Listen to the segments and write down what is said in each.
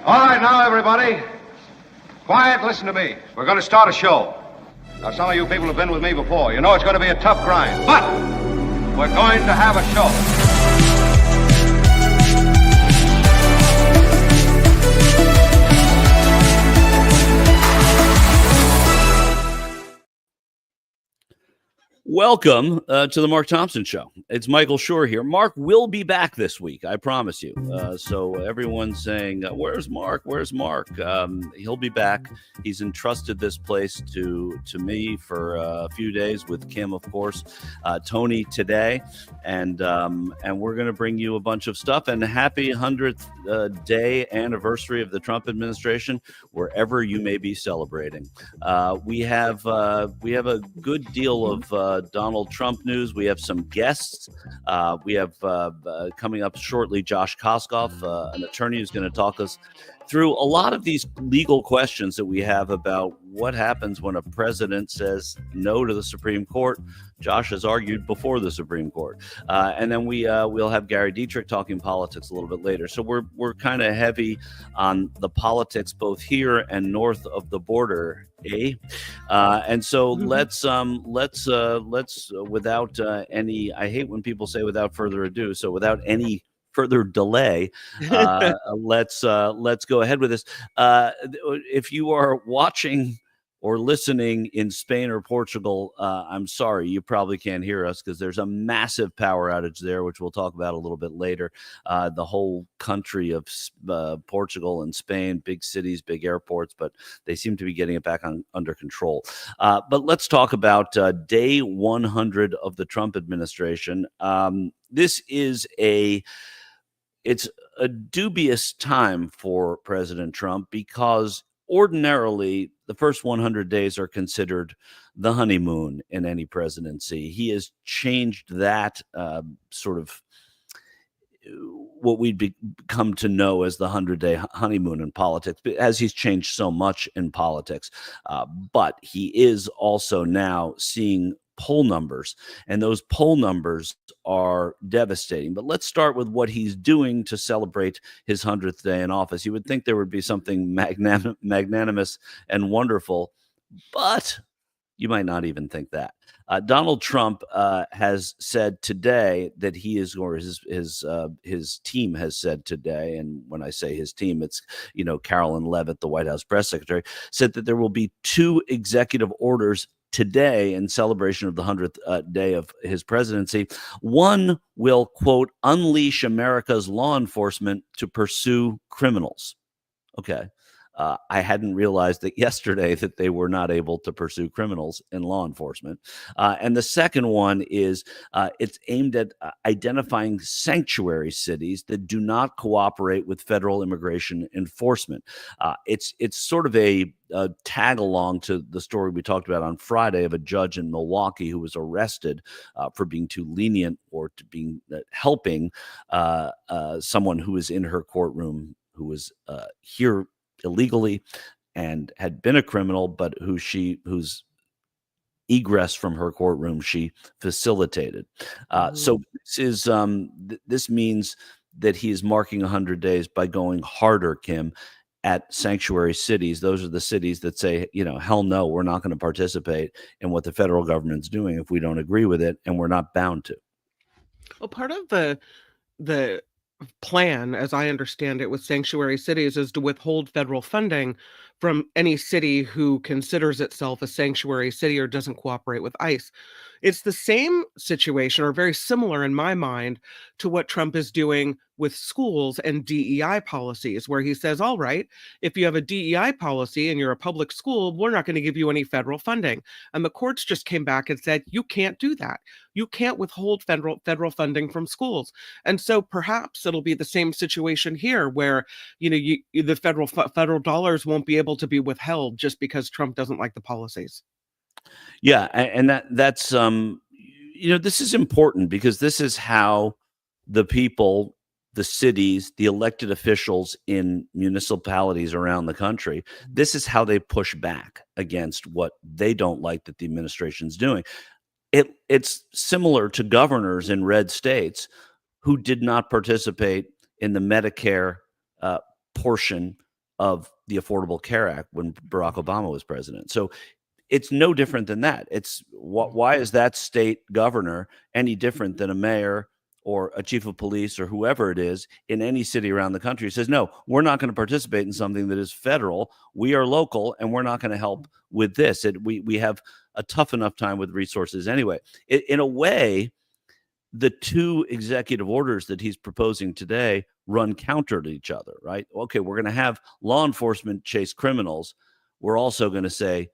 All right, now, everybody. Quiet, listen to me. We're going to start a show. Now, some of you people have been with me before. You know it's going to be a tough grind, but we're going to have a show. Welcome to the Mark Thompson Show. It's Michael Shure here. Mark will be back this week, I promise you. So everyone's saying, where's Mark? Where's Mark? He'll be back. He's entrusted this place to me for a few days with Kim, of course, Tony today. And we're going to bring you a bunch of stuff. And happy 100th day anniversary of the Trump administration, wherever you may be celebrating. We have a good deal of Donald Trump news. We have some guests. We have coming up shortly Josh Koskoff, an attorney who's going to talk us through a lot of these legal questions that we have about what happens when a president says no to the Supreme Court. Josh has argued before the Supreme Court. And then we'll have Gary Dietrich talking politics a little bit later. So we're kind of heavy on the politics both here and north of the border, and so let's without any, I hate when people say without further ado, so without any further delay, let's go ahead with this. If you are watching or listening in Spain or Portugal, I'm sorry, you probably can't hear us because there's a massive power outage there, which we'll talk about a little bit later. The whole country of Portugal and Spain, big cities, big airports, but they seem to be getting it back under control. But let's talk about day 100 of the Trump administration. This is it's a dubious time for President Trump because ordinarily, the first 100 days are considered the honeymoon in any presidency. He has changed that sort of what we'd come to know as the 100-day honeymoon in politics, as he's changed so much in politics. But he is also now seeing poll numbers, and those poll numbers are devastating. But let's start with what he's doing to celebrate his 100th day in office. You would think there would be something magnanimous and wonderful, but you might not even think that. Donald Trump has said today that he is, or his team has said today, and when I say his team, it's Carolyn Leavitt, the White House press secretary, said that there will be 2 executive orders today in celebration of the 100th day of his presidency. One will, quote, unleash America's law enforcement to pursue criminals. Okay. I hadn't realized that yesterday that they were not able to pursue criminals in law enforcement. And the second one is it's aimed at identifying sanctuary cities that do not cooperate with federal immigration enforcement. It's sort of a tag along to the story we talked about on Friday of a judge in Milwaukee who was arrested for being too lenient or to being helping someone who was in her courtroom who was here illegally and had been a criminal, but whose egress from her courtroom she facilitated. So this means that he is marking 100 days by going harder, Kim, at sanctuary cities. Those are the cities that say, hell no, we're not going to participate in what the federal government's doing if we don't agree with it, and we're not bound to. Well, part of the plan, as I understand it, with sanctuary cities is to withhold federal funding from any city who considers itself a sanctuary city or doesn't cooperate with ICE. It's the same situation, or very similar in my mind, to what Trump is doing with schools and DEI policies, where he says, all right, if you have a DEI policy and you're a public school, we're not going to give you any federal funding. And the courts just came back and said, you can't do that. You can't withhold federal funding from schools. And so perhaps it'll be the same situation here where, the federal dollars won't be able to be withheld just because Trump doesn't like the policies. Yeah. And that's, this is important because this is how the people, the cities, the elected officials in municipalities around the country, this is how they push back against what they don't like that the administration's doing. It's similar to governors in red states who did not participate in the Medicare portion of the Affordable Care Act when Barack Obama was president. So it's no different than that. It's why is that state governor any different than a mayor or a chief of police or whoever it is in any city around the country? Who says, no, we're not going to participate in something that is federal. We are local, and we're not going to help with this. We have a tough enough time with resources anyway. In a way, the two executive orders that he's proposing today run counter to each other, right? Okay, we're going to have law enforcement chase criminals. We're also going to say,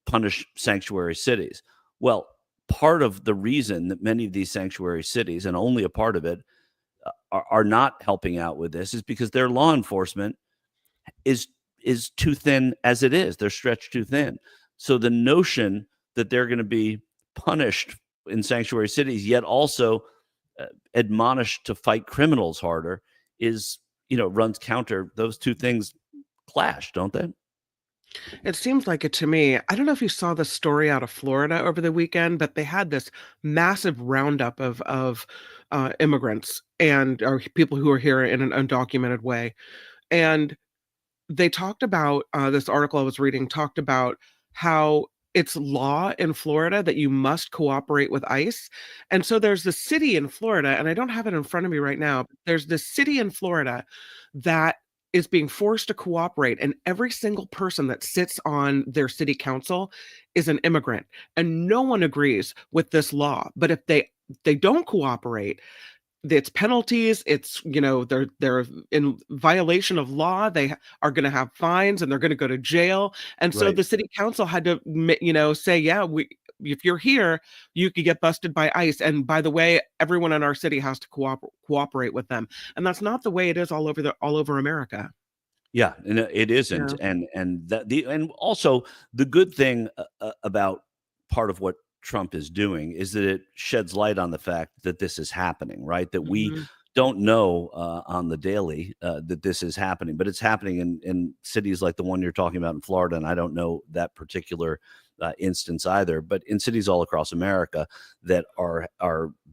punish sanctuary cities. Well, part of the reason that many of these sanctuary cities, and only a part of it, are not helping out with this is because their law enforcement is too thin as it is. They're stretched too thin. So the notion that they're going to be punished in sanctuary cities, yet also admonished to fight criminals harder, is, runs counter. Those two things clash, don't they? It seems like it to me. I don't know if you saw the story out of Florida over the weekend, but they had this massive roundup of immigrants or people who are here in an undocumented way. And they talked about, this article I was reading talked about how it's law in Florida that you must cooperate with ICE. And so there's the city in Florida, and I don't have it in front of me right now. But there's this city in Florida that is being forced to cooperate, and every single person that sits on their city council is an immigrant, and no one agrees with this law. But if they don't cooperate, it's penalties. It's, they're in violation of law. They are going to have fines, and they're going to go to jail. And so Right. the city council had to, say, yeah, if you're here, you could get busted by ICE. And by the way, everyone in our city has to cooperate with them. And that's not the way it is all over America. Yeah, and it isn't. Yeah. And also the good thing about part of what Trump is doing is that it sheds light on the fact that this is happening, right? That we Mhm. don't know on the daily that this is happening, but it's happening in cities like the one you're talking about in Florida. And I don't know that particular instance either, but in cities all across America that are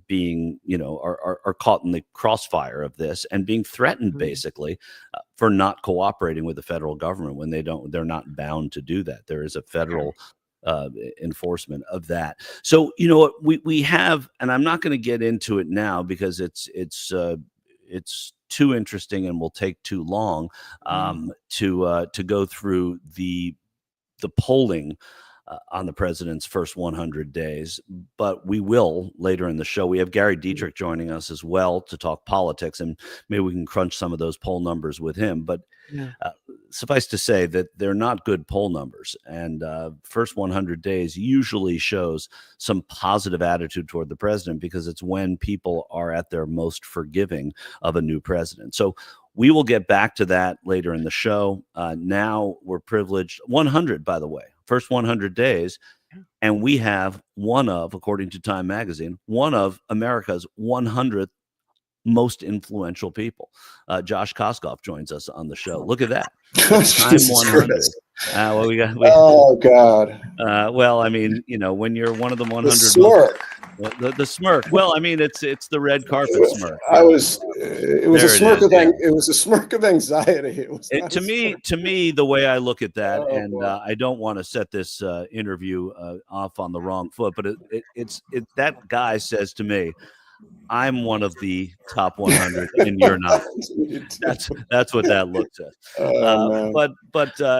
being, are caught in the crossfire of this and being threatened Mhm. basically for not cooperating with the federal government when they're not bound to do that. There is a federal enforcement of that. So, what we have, and I'm not going to get into it now because it's too interesting and will take too long to go through the polling on the president's first 100 days, but we will later in the show. We have Gary Dietrich joining us as well to talk politics, and maybe we can crunch some of those poll numbers with him. But Yeah. suffice to say that they're not good poll numbers, and first 100 days usually shows some positive attitude toward the president because it's when people are at their most forgiving of a new president. So we will get back to that later in the show. Now we're privileged. 100, by the way, first 100 days. And we have according to Time Magazine, one of America's 100th most influential people. Josh Koskoff joins us on the show. Look at that. Time 100. Oh, God. Well, I mean, when you're one of the 100 The smirk. the smirk. Well, I mean, it's the red carpet smirk. It was a smirk of anxiety. It was to me, the way I look at that, I don't want to set this interview off on the wrong foot, but it's that guy says to me, I'm one of the top 100 and you're not. That's what that looks at.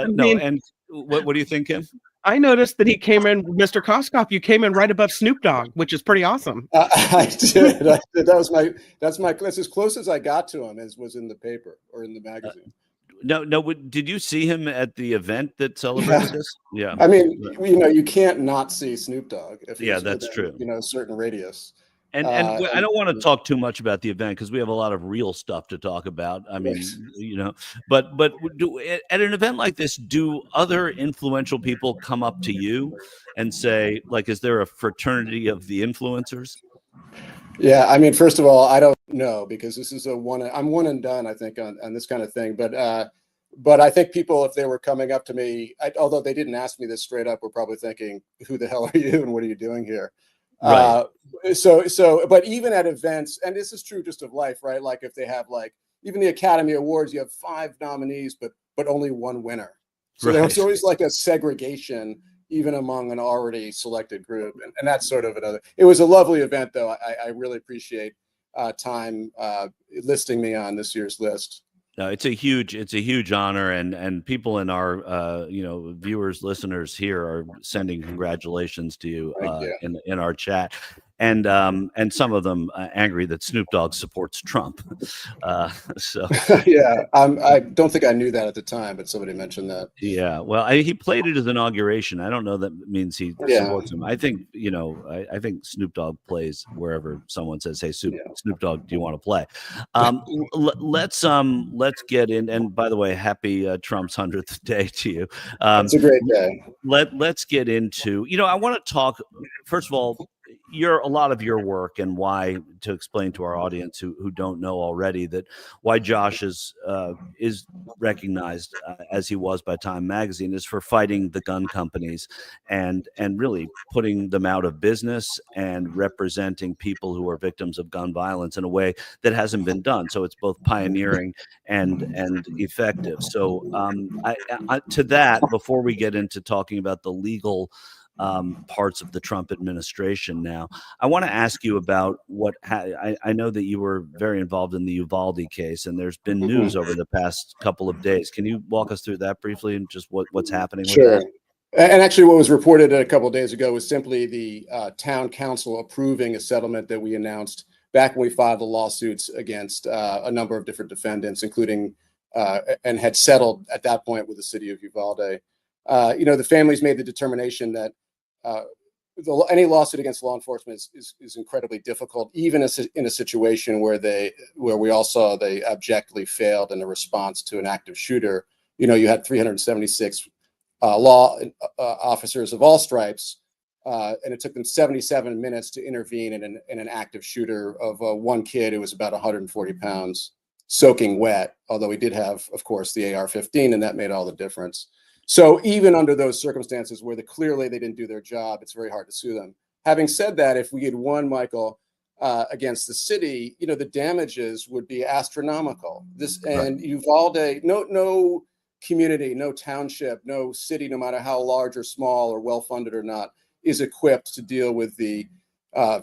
No. And what do you think, Kim? I noticed that he came in, Mr. Koskoff, you came in right above Snoop Dogg, which is pretty awesome. I did. That's as close as I got to him as was in the paper or in the magazine. No. Did you see him at the event that celebrated this? Yeah. I mean, you can't not see Snoop Dogg. That's true. A certain radius. And I don't want to talk too much about the event because we have a lot of real stuff to talk about. I mean, but at an event like this, do other influential people come up to you and say, like, is there a fraternity of the influencers? Yeah, I mean, first of all, I don't know because this is I'm one and done, I think, on this kind of thing. But I think people, if they were coming up to me, although they didn't ask me this straight up, were probably thinking, who the hell are you and what are you doing here? Right. But even at events, and this is true just of life, right? Like if they have like even the Academy Awards, you have 5 nominees, but only 1 winner. So Right. there's always like a segregation, even among an already selected group. And that's sort of another, it was a lovely event though. I really appreciate time listing me on this year's list. No, it's a huge honor, and people in our viewers, listeners here are sending congratulations to you, Thank you. in our chat, and some of them angry that Snoop Dogg supports Trump. So Yeah, I don't think I knew that at the time, but somebody mentioned that. yeah, well, he played at his inauguration. I don't know that means he Yeah. supports him. I think I think Snoop Dogg plays wherever someone says, "Hey, Snoop Dogg, do you want to play?" Let's get in. And by the way, happy Trump's 100th day to you. It's a great day. Let's get into. I want to talk first of all. A lot of your work, and why, to explain to our audience who don't know already, that why Josh is recognized as he was by Time Magazine, is for fighting the gun companies and really putting them out of business and representing people who are victims of gun violence in a way that hasn't been done. So it's both pioneering and effective. So to that, before we get into talking about the legal parts of the Trump administration now, I want to ask you about I know that you were very involved in the Uvalde case, and there's been news over the past couple of days. Can you walk us through that briefly and just what's happening with Sure. that? And actually, what was reported a couple of days ago was simply the town council approving a settlement that we announced back when we filed the lawsuits against a number of different defendants, including and had settled at that point with the city of Uvalde. The families made the determination that any lawsuit against law enforcement is incredibly difficult, even in a situation where we all saw they abjectly failed in the response to an active shooter. You had 376 law officers of all stripes, and it took them 77 minutes to intervene in an active shooter of one kid who was about 140 pounds, soaking wet. Although he did have, of course, the AR-15, and that made all the difference. So even under those circumstances where clearly they didn't do their job, it's very hard to sue them. Having said that, if we had won, Michael, against the city, the damages would be astronomical. And Uvalde, no community, no township, no city, no matter how large or small or well-funded or not, is equipped to deal with the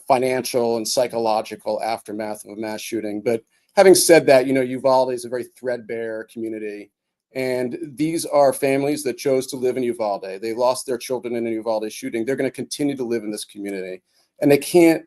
financial and psychological aftermath of a mass shooting. But having said that, Uvalde is a very threadbare community. And these are families that chose to live in Uvalde. They lost their children in a Uvalde shooting. They're going to continue to live in this community. And they can't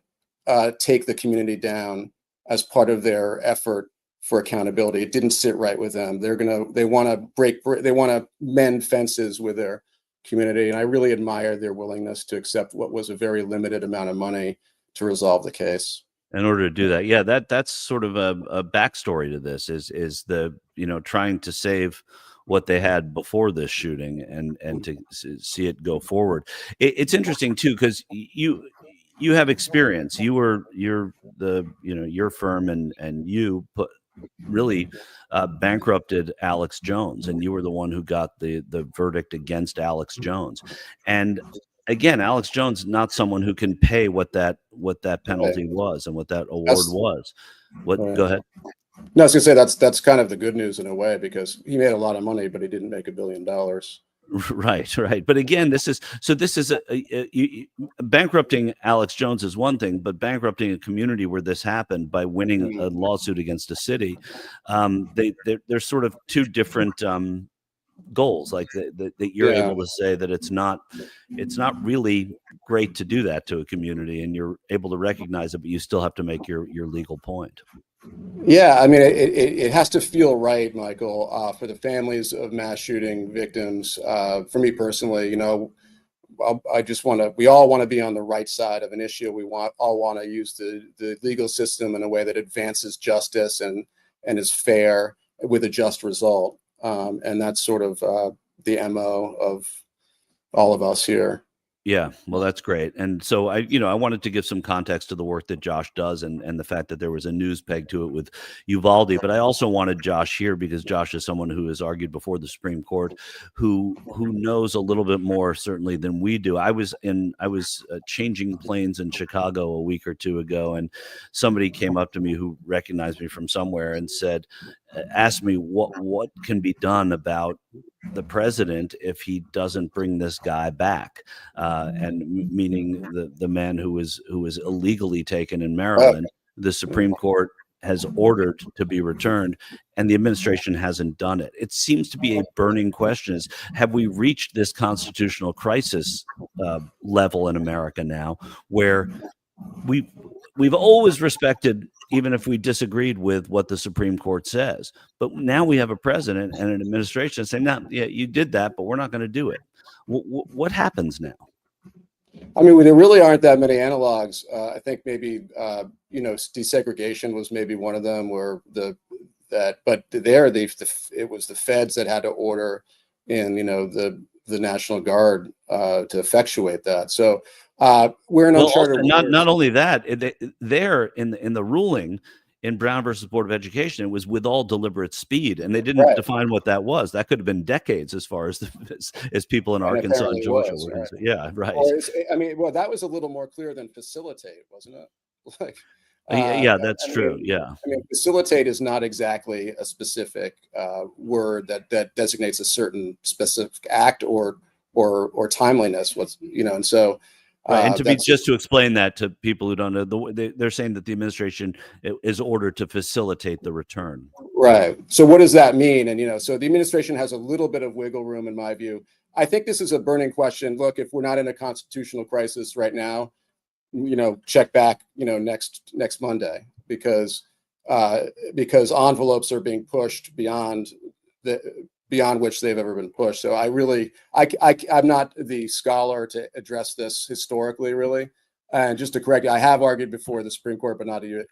take the community down as part of their effort for accountability. It didn't sit right with them. They want to mend fences with their community. And I really admire their willingness to accept what was a very limited amount of money to resolve the case. In order to do that, yeah, that's sort of a backstory to this is the trying to save what they had before this shooting and to see it go forward. It's interesting too, because you have experience. You're your firm and you really bankrupted Alex Jones, and you were the one who got the verdict against Alex Jones. And again, Alex Jones, not someone who can pay what that penalty was and what that award was. Go ahead. No, I was gonna say that's kind of the good news in a way, because he made a lot of money, but he didn't make $1 billion. Right. But again, this is bankrupting Alex Jones is one thing, but bankrupting a community where this happened by winning a lawsuit against a city, they're sort of two different goals. Like that you're able to say that it's not really great to do that to a community, and you're able to recognize it, but you still have to make your legal point. Yeah, I mean, it has to feel right, Michael, for the families of mass shooting victims. For me personally, we all want to be on the right side of an issue. We all want to use the legal system in a way that advances justice and is fair with a just result. And that's sort of the MO of all of us here. Yeah, well, that's great. And so I wanted to give some context to the work that Josh does and the fact that there was a news peg to it with Uvalde. But I also wanted Josh here because Josh is someone who has argued before the Supreme Court, who knows a little bit more certainly than we do. I was changing planes in Chicago a week or two ago, and somebody came up to me who recognized me from somewhere and asked me what can be done about the president if he doesn't bring this guy back, and meaning the man who was illegally taken in Maryland. The Supreme Court has ordered to be returned, and the administration hasn't done it. It seems to be a burning question: is have we reached this constitutional crisis level in America now, where we've always respected, even if we disagreed with what the Supreme Court says. But now we have a president and an administration saying, "No, yeah, you did that, but we're not going to do it." What happens now? I mean, there really aren't that many analogs. I think maybe desegregation was maybe one of them, but it was the feds that had to order in the National Guard to effectuate that. So we're in uncharted waters. Not only that, there in the ruling in Brown versus Board of Education, it was with all deliberate speed, and they didn't define what that was. That could have been decades as far as as people in Arkansas and Georgia were concerned. Yeah, right. Well, that was a little more clear than facilitate, wasn't it? Yeah, that's true. Yeah, I mean, facilitate is not exactly a specific word that designates a certain specific act or timeliness. And so. Right. And to explain that to people who don't know, they're saying that the administration is ordered to facilitate the return. Right. So what does that mean? And, so the administration has a little bit of wiggle room, in my view. I think this is a burning question. Look, if we're not in a constitutional crisis right now, check back, next Monday, because envelopes are being pushed beyond which they've ever been pushed. So I'm not the scholar to address this historically, really. And just to correct you, I have argued before the Supreme Court, but not the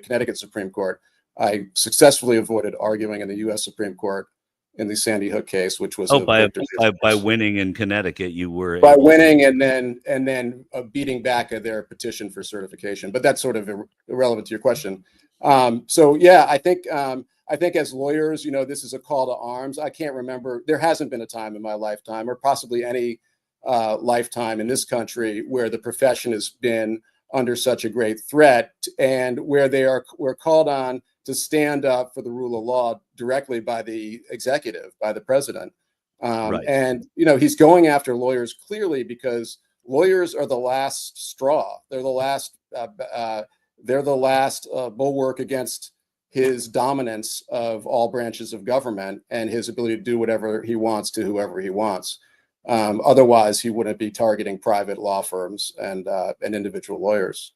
Connecticut Supreme Court. I successfully avoided arguing in the U.S. Supreme Court in the Sandy Hook case, which was by winning in Connecticut, you were by winning and then beating back their petition for certification. But that's sort of irrelevant to your question. So yeah, I think as lawyers, this is a call to arms. I can't remember. There hasn't been a time in my lifetime, or possibly any lifetime in this country, where the profession has been under such a great threat, and where we're called on to stand up for the rule of law directly by the executive, by the president. Right. And he's going after lawyers clearly because lawyers are the last straw. They're the last bulwark against his dominance of all branches of government and his ability to do whatever he wants to whoever he wants. Otherwise, he wouldn't be targeting private law firms and individual lawyers.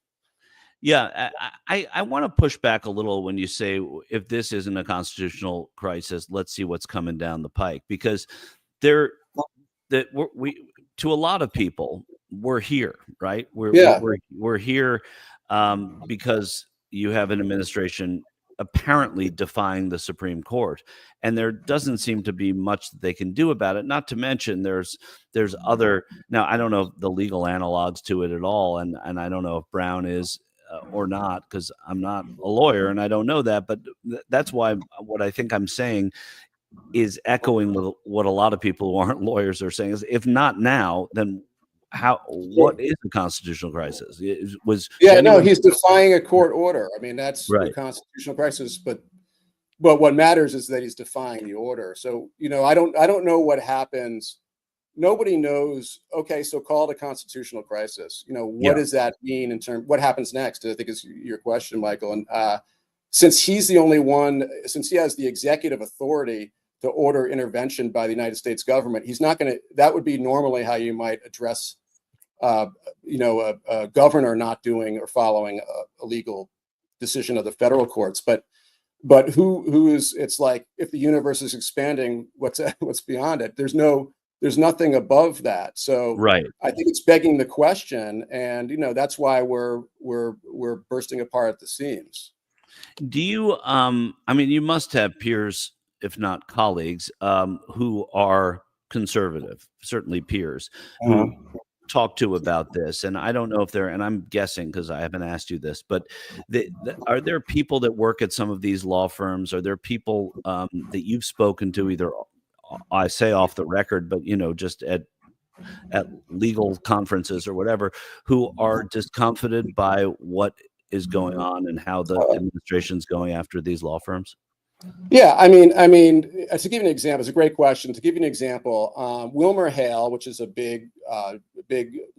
Yeah, I want to push back a little when you say, if this isn't a constitutional crisis, let's see what's coming down the pike, because to a lot of people, we're here, right? We're here because you have an administration apparently defying the Supreme Court, and there doesn't seem to be much that they can do about it. Not to mention there's other, now I don't know the legal analogs to it at all, and I don't know if Brown is or not, because I'm not a lawyer and I don't know that, but that's why what I think I'm saying is echoing with what a lot of people who aren't lawyers are saying, is if not now, then what is a constitutional crisis? He's defying a court order. I mean, that's right. The constitutional crisis, but what matters is that he's defying the order. So, I don't know what happens. Nobody knows. Okay, so call it a constitutional crisis. What does that mean in terms? What happens next? I think is your question, Michael. And since he's the only one, since he has the executive authority to order intervention by the United States government, he's not going to. That would be normally how you might address, a governor not doing or following a legal decision of the federal courts. But who is? It's like if the universe is expanding, what's beyond it? There's nothing above that. So right. I think it's begging the question, and that's why we're bursting apart at the seams. Do you? You must have peers, if not colleagues, who are conservative, certainly peers, who talked to about this, and I don't know if they're, and I'm guessing because I haven't asked you this, but are there people that work at some of these law firms? Are there people that you've spoken to, either I say off the record, but just at legal conferences or whatever, who are discomfited by what is going on and how the administration's going after these law firms? Yeah, I mean, to give you an example, it's a great question. To give you an example, WilmerHale, which is a big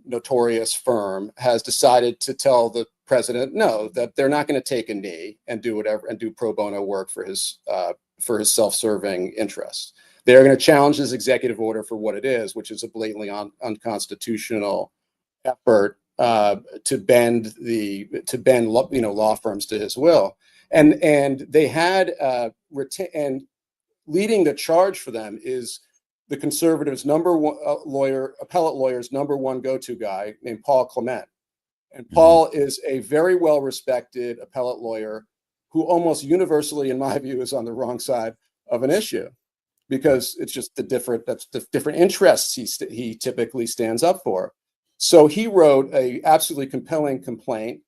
notorious firm, has decided to tell the president no, that they're not going to take a knee and do whatever and do pro bono work for his self-serving interests. They're going to challenge his executive order for what it is, which is a blatantly unconstitutional effort to bend law firms to his will. And they had and leading the charge for them is the conservatives' number one appellate lawyer's number one go-to guy named Paul Clement. And Paul is a very well-respected appellate lawyer who almost universally, in my view, is on the wrong side of an issue, because it's just the different interests he typically stands up for. So he wrote a absolutely compelling complaint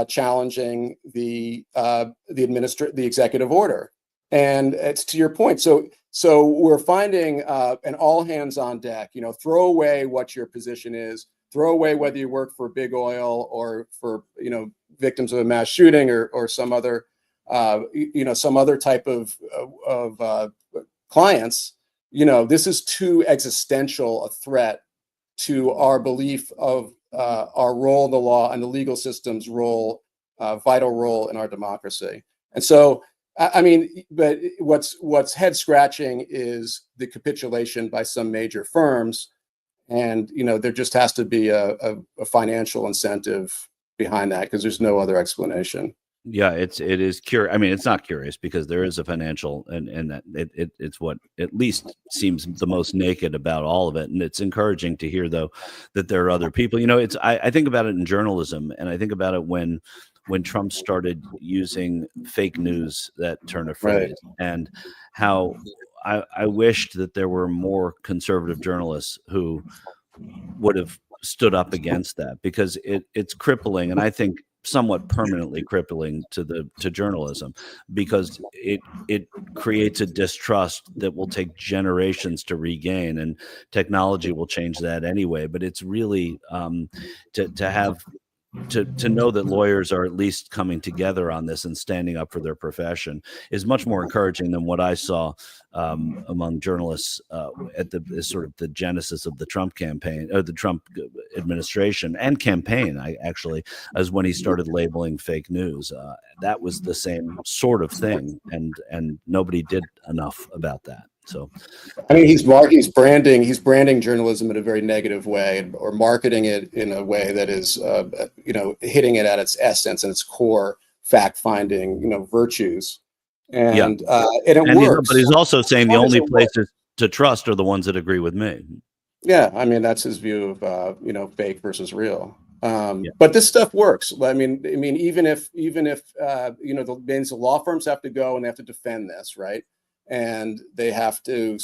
challenging the executive order, and it's to your point. So we're finding an all hands on deck. Throw away what your position is. Throw away whether you work for big oil or for victims of a mass shooting or some other type of clients. This is too existential a threat to our belief of our role in the law and the legal system's vital role in our democracy. And so, but what's head scratching is the capitulation by some major firms, and there just has to be a financial incentive behind that, because there's no other explanation. Yeah, it is curious. I mean, it's not curious because there is a financial, and that it's what at least seems the most naked about all of it. And it's encouraging to hear, though, that there are other people. I think about it in journalism, and I think about it when Trump started using fake news, that turn of phrase, right, and how I wished that there were more conservative journalists who would have stood up against that, because it's crippling, and I think somewhat permanently crippling to journalism, because it creates a distrust that will take generations to regain, and technology will change that anyway. But it's really to know that lawyers are at least coming together on this and standing up for their profession is much more encouraging than what I saw among journalists at the sort of the genesis of the Trump campaign, or the Trump administration and campaign, as when he started labeling fake news. That was the same sort of thing, and nobody did enough about that. So, he's branding journalism in a very negative way, or marketing it in a way that is, hitting it at its essence and its core fact-finding, virtues. And it works. But he's also saying the only places to trust are the ones that agree with me. Yeah, that's his view of fake versus real. But this stuff works. Even if the law firms have to go and they have to defend this, right? And they have to,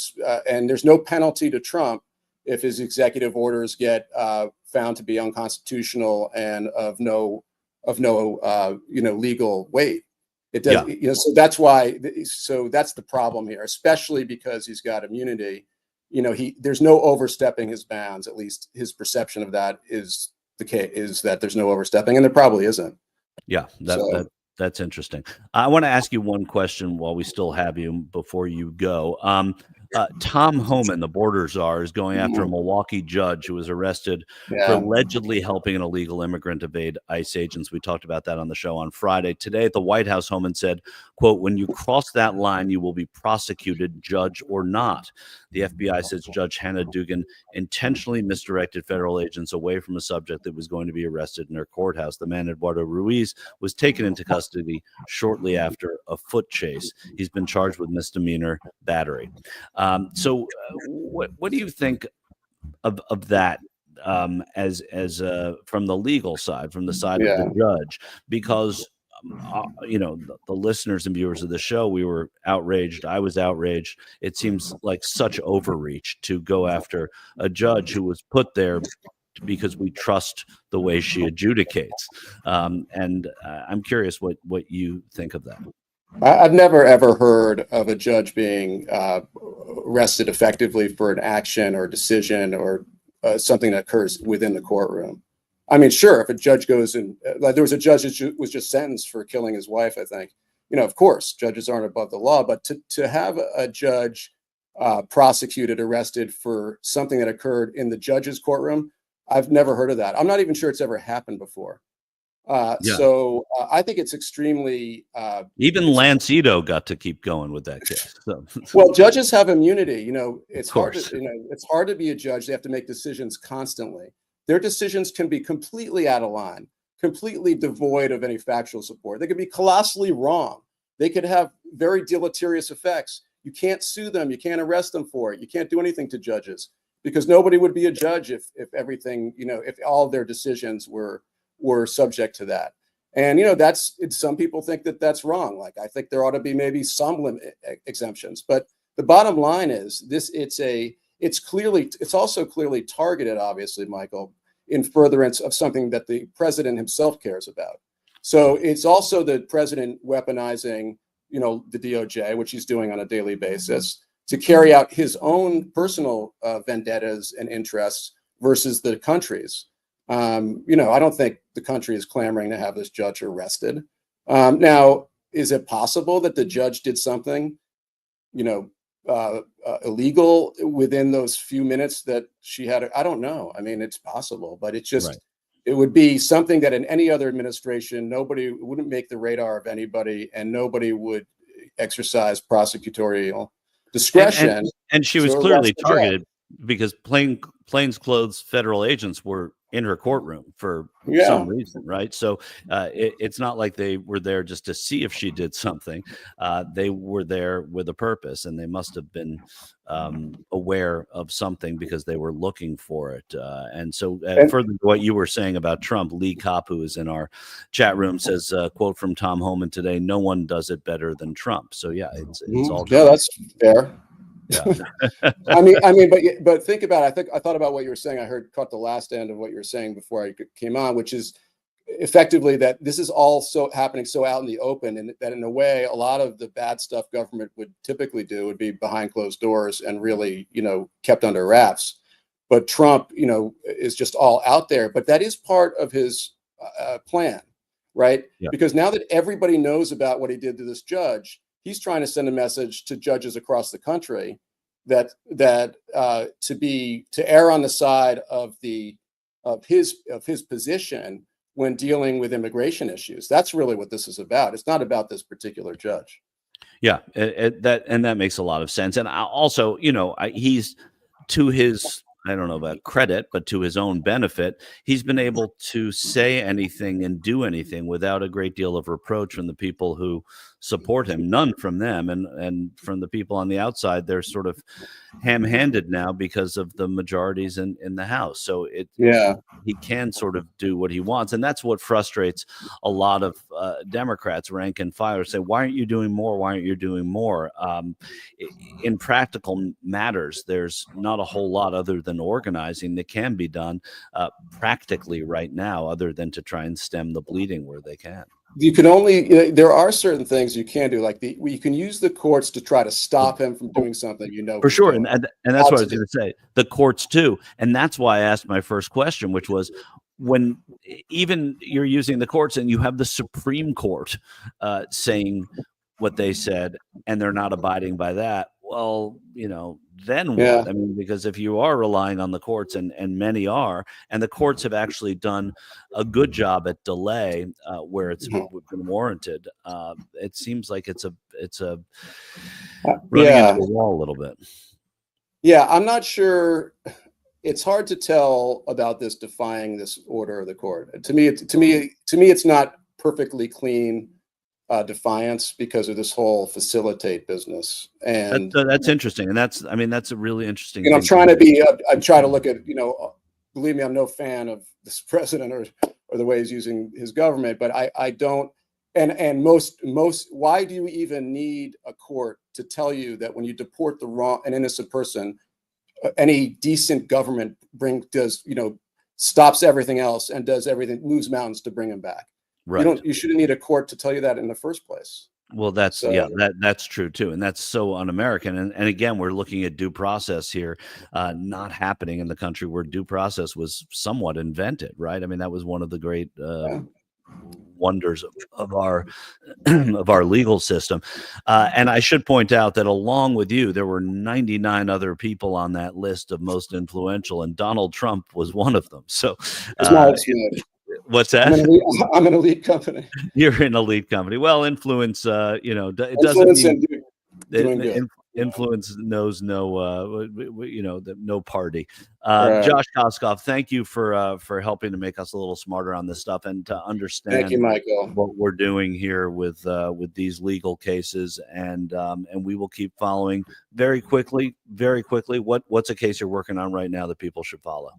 and there's no penalty to Trump if his executive orders get found to be unconstitutional and of no legal weight. It does, so that's why. So that's the problem here, especially because he's got immunity. There's no overstepping his bounds. At least his perception of that is the case, is that there's no overstepping, and there probably isn't. Yeah, that's interesting. I want to ask you one question while we still have you before you go. Tom Homan, the border czar, is going after a Milwaukee judge who was arrested for allegedly helping an illegal immigrant evade ICE agents. We talked about that on the show on Friday. Today at the White House, Homan said, quote, "When you cross that line, you will be prosecuted, judge or not." The FBI says Judge Hannah Dugan intentionally misdirected federal agents away from a subject that was going to be arrested in her courthouse. The man, Eduardo Ruiz, was taken into custody shortly after a foot chase. He's been charged with misdemeanor battery. So what do you think of that as from the legal side, from the side of the judge? Because the listeners and viewers of the show, we were outraged. I was outraged. It seems like such overreach to go after a judge who was put there because we trust the way she adjudicates. And I'm curious what you think of that. I've never ever heard of a judge being arrested effectively for an action or decision or something that occurs within the courtroom. I mean, sure, if a judge goes and like there was a judge that was just sentenced for killing his wife, I think, of course, judges aren't above the law, but to have a judge prosecuted, arrested for something that occurred in the judge's courtroom, I've never heard of that. I'm not even sure it's ever happened before. So I think it's extremely. Even Lance Ito got to keep going with that case. So. Well, judges have immunity. It's hard to, it's hard to be a judge. They have to make decisions constantly. Their decisions can be completely out of line, completely devoid of any factual support. They could be colossally wrong. They could have very deleterious effects. You can't sue them. You can't arrest them for it. You can't do anything to judges because nobody would be a judge if everything, if all of their decisions were subject to that. And, some people think that that's wrong. Like, I think there ought to be maybe some exemptions, but the bottom line is it's also clearly targeted, obviously, Michael, in furtherance of something that the president himself cares about. So it's also the president weaponizing, the DOJ, which he's doing on a daily basis, to carry out his own personal vendettas and interests versus the country's. I don't think the country is clamoring to have this judge arrested. Now, is it possible that the judge did something, illegal within those few minutes that she had? I don't know. I mean, it's possible, but it's just, It would be something that in any other administration, nobody wouldn't make the radar of anybody and nobody would exercise prosecutorial discretion. And she was clearly targeted because plainclothes federal agents were in her courtroom for some reason, right? So it's not like they were there just to see if she did something. They were there with a purpose, and they must have been aware of something because they were looking for it. And so further to what you were saying about Trump, Lee Kopp, who is in our chat room, says, quote from Tom Homan today, "No one does it better than Trump." So it's all good. That's fair. Yeah. but think about it. I thought about what you were saying. I caught the last end of what you were saying before I came on, which is effectively that this is all happening so out in the open, and that in a way, a lot of the bad stuff government would typically do would be behind closed doors and really, kept under wraps. But Trump, is just all out there. But that is part of his plan, right? Yeah. Because now that everybody knows about what he did to this judge, he's trying to send a message to judges across the country that to err on the side of his position when dealing with immigration issues. That's really what this is about. It's not about this particular judge. Yeah, that makes a lot of sense. And also, he's, to his, I don't know about credit, but to his own benefit, he's been able to say anything and do anything without a great deal of reproach from the people who support him. None from them, and from the people on the outside, they're sort of ham-handed now because of the majorities in the House. So he can sort of do what he wants, and that's what frustrates a lot of Democrats, rank and file, say, "Why aren't you doing more? Why aren't you doing more?" In practical matters, there's not a whole lot other than organizing that can be done practically right now, other than to try and stem the bleeding where they can. You can only, there are certain things you can do, like you can use the courts to try to stop him from doing something, for sure. And that's what I was going to say, the courts too. And that's why I asked my first question, which was, when even you're using the courts and you have the Supreme Court saying what they said and they're not abiding by that, well, then what? Yeah. I mean, because if you are relying on the courts, and many are, and the courts have actually done a good job at delay where it's been warranted, it seems like it's a running into the wall a little bit. Yeah, I'm not sure. It's hard to tell about this defying this order of the court. To me, it's not perfectly clean defiance because of this whole facilitate business. And that's interesting. And that's a really interesting thing. I'm trying to look at, believe me, I'm no fan of this president or the way he's using his government, but I don't, and most, why do you even need a court to tell you that when you deport an innocent person, any decent government does stops everything else and does everything, moves mountains to bring him back. Right. You shouldn't need a court to tell you that in the first place. Well, that's So, that's true too, and that's so un-American. And again, we're looking at due process here, not happening in the country where due process was somewhat invented, right? I mean, that was one of the great wonders of our of our legal system. And I should point out that along with you, there were 99 other people on that list of most influential, and Donald Trump was one of them. So, what's that? I'm an elite company. You're an elite company. Well, influence, it Influence doesn't mean doing good. influence knows no, no party. Right. Josh Koskoff, thank you for helping to make us a little smarter on this stuff and to understand Thank you, Michael. what we're doing here with these legal cases, and we will keep following very quickly. What's a case you're working on right now that people should follow?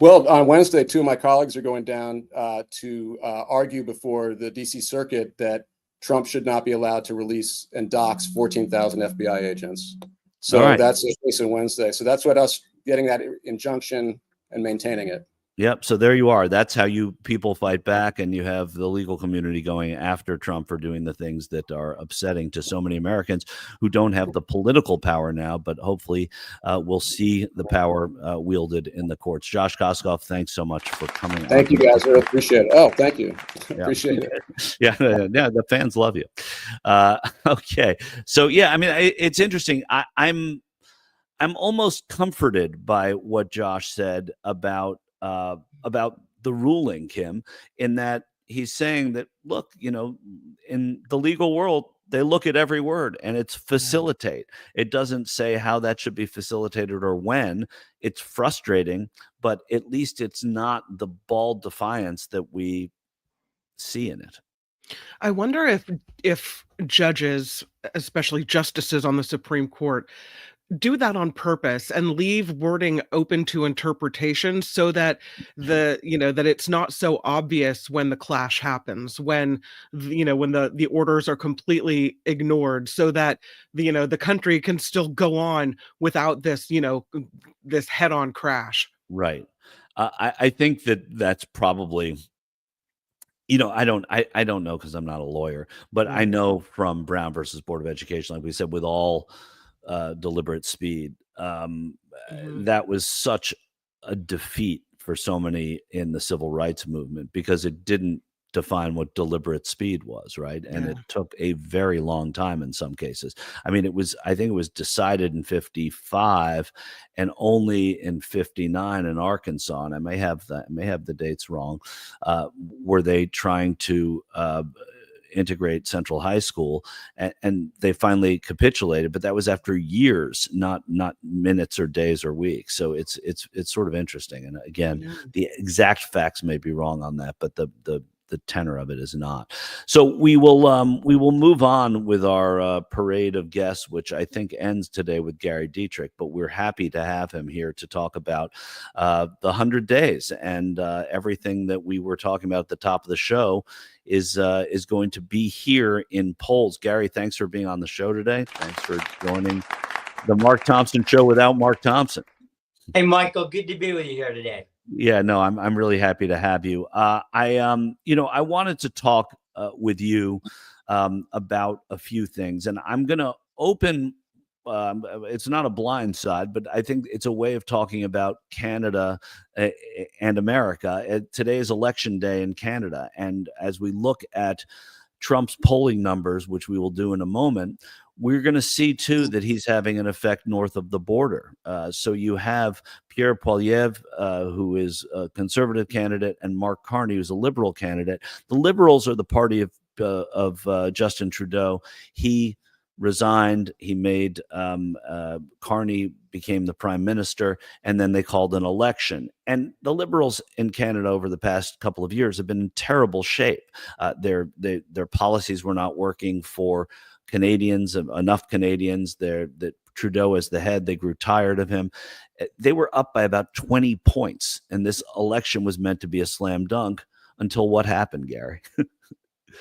Well, on Wednesday, 2 of my colleagues are going down to argue before the DC Circuit that Trump should not be allowed to release and dox 14,000 FBI agents. So that's the case on Wednesday. So that's what us getting that injunction and maintaining it. Yep. So there you are. That's how you people fight back, and you have the legal community going after Trump for doing the things that are upsetting to so many Americans who don't have the political power now, but hopefully we'll see the power wielded in the courts. Josh Koskoff, thanks so much for coming. Thank you, guys. I appreciate it. Oh, thank you. Appreciate it. Yeah, the fans love you. Okay. So, yeah, I mean, it's interesting. I'm almost comforted by what Josh said about the ruling, Kim, in that he's saying that, look, in the legal world, they look at every word and it's facilitate. It doesn't say how that should be facilitated or when. It's frustrating, but at least it's not the bald defiance that we see in it. I wonder if judges, especially justices on the Supreme Court, do that on purpose and leave wording open to interpretation so that that it's not so obvious when the clash happens, when the orders are completely ignored, so that the country can still go on without this this head-on crash. Right. I think that's probably, I don't know because I'm not a lawyer, but I know from Brown versus Board of Education, like we said, with all deliberate speed, that was such a defeat for so many in the civil rights movement because it didn't define what deliberate speed was, right? And it took a very long time in some cases. I mean, I think it was decided in 55 and only in 59 in Arkansas, and I may have the dates wrong, were they trying to integrate Central High School, and they finally capitulated, but that was after years, not minutes or days or weeks. So it's sort of interesting. And again, the exact facts may be wrong on that, but the tenor of it is not. So we will move on with our parade of guests, which I think ends today with Gary Dietrich, but we're happy to have him here to talk about the 100 days and everything that we were talking about at the top of the show is going to be here in polls. Gary, thanks for being on the show today. Thanks for joining the Mark Thompson Show without Mark Thompson. Hey, Michael, good to be with you here today. Yeah, no, I'm really happy to have you. I wanted to talk with you about a few things, and I'm going to open. It's not a blind side, but I think it's a way of talking about Canada and America. Today is election day in Canada, and as we look at Trump's polling numbers, which we will do in a moment, we're going to see, too, that he's having an effect north of the border. So you have Pierre Poilievre, who is a conservative candidate, and Mark Carney, who's a liberal candidate. The Liberals are the party of Justin Trudeau. He resigned. He made Carney became the prime minister, and then they called an election. And the Liberals in Canada over the past couple of years have been in terrible shape. Their policies were not working for Canadians, enough Canadians. That Trudeau as the head, they grew tired of him. They were up by about 20 points, and this election was meant to be a slam dunk until what happened, Gary?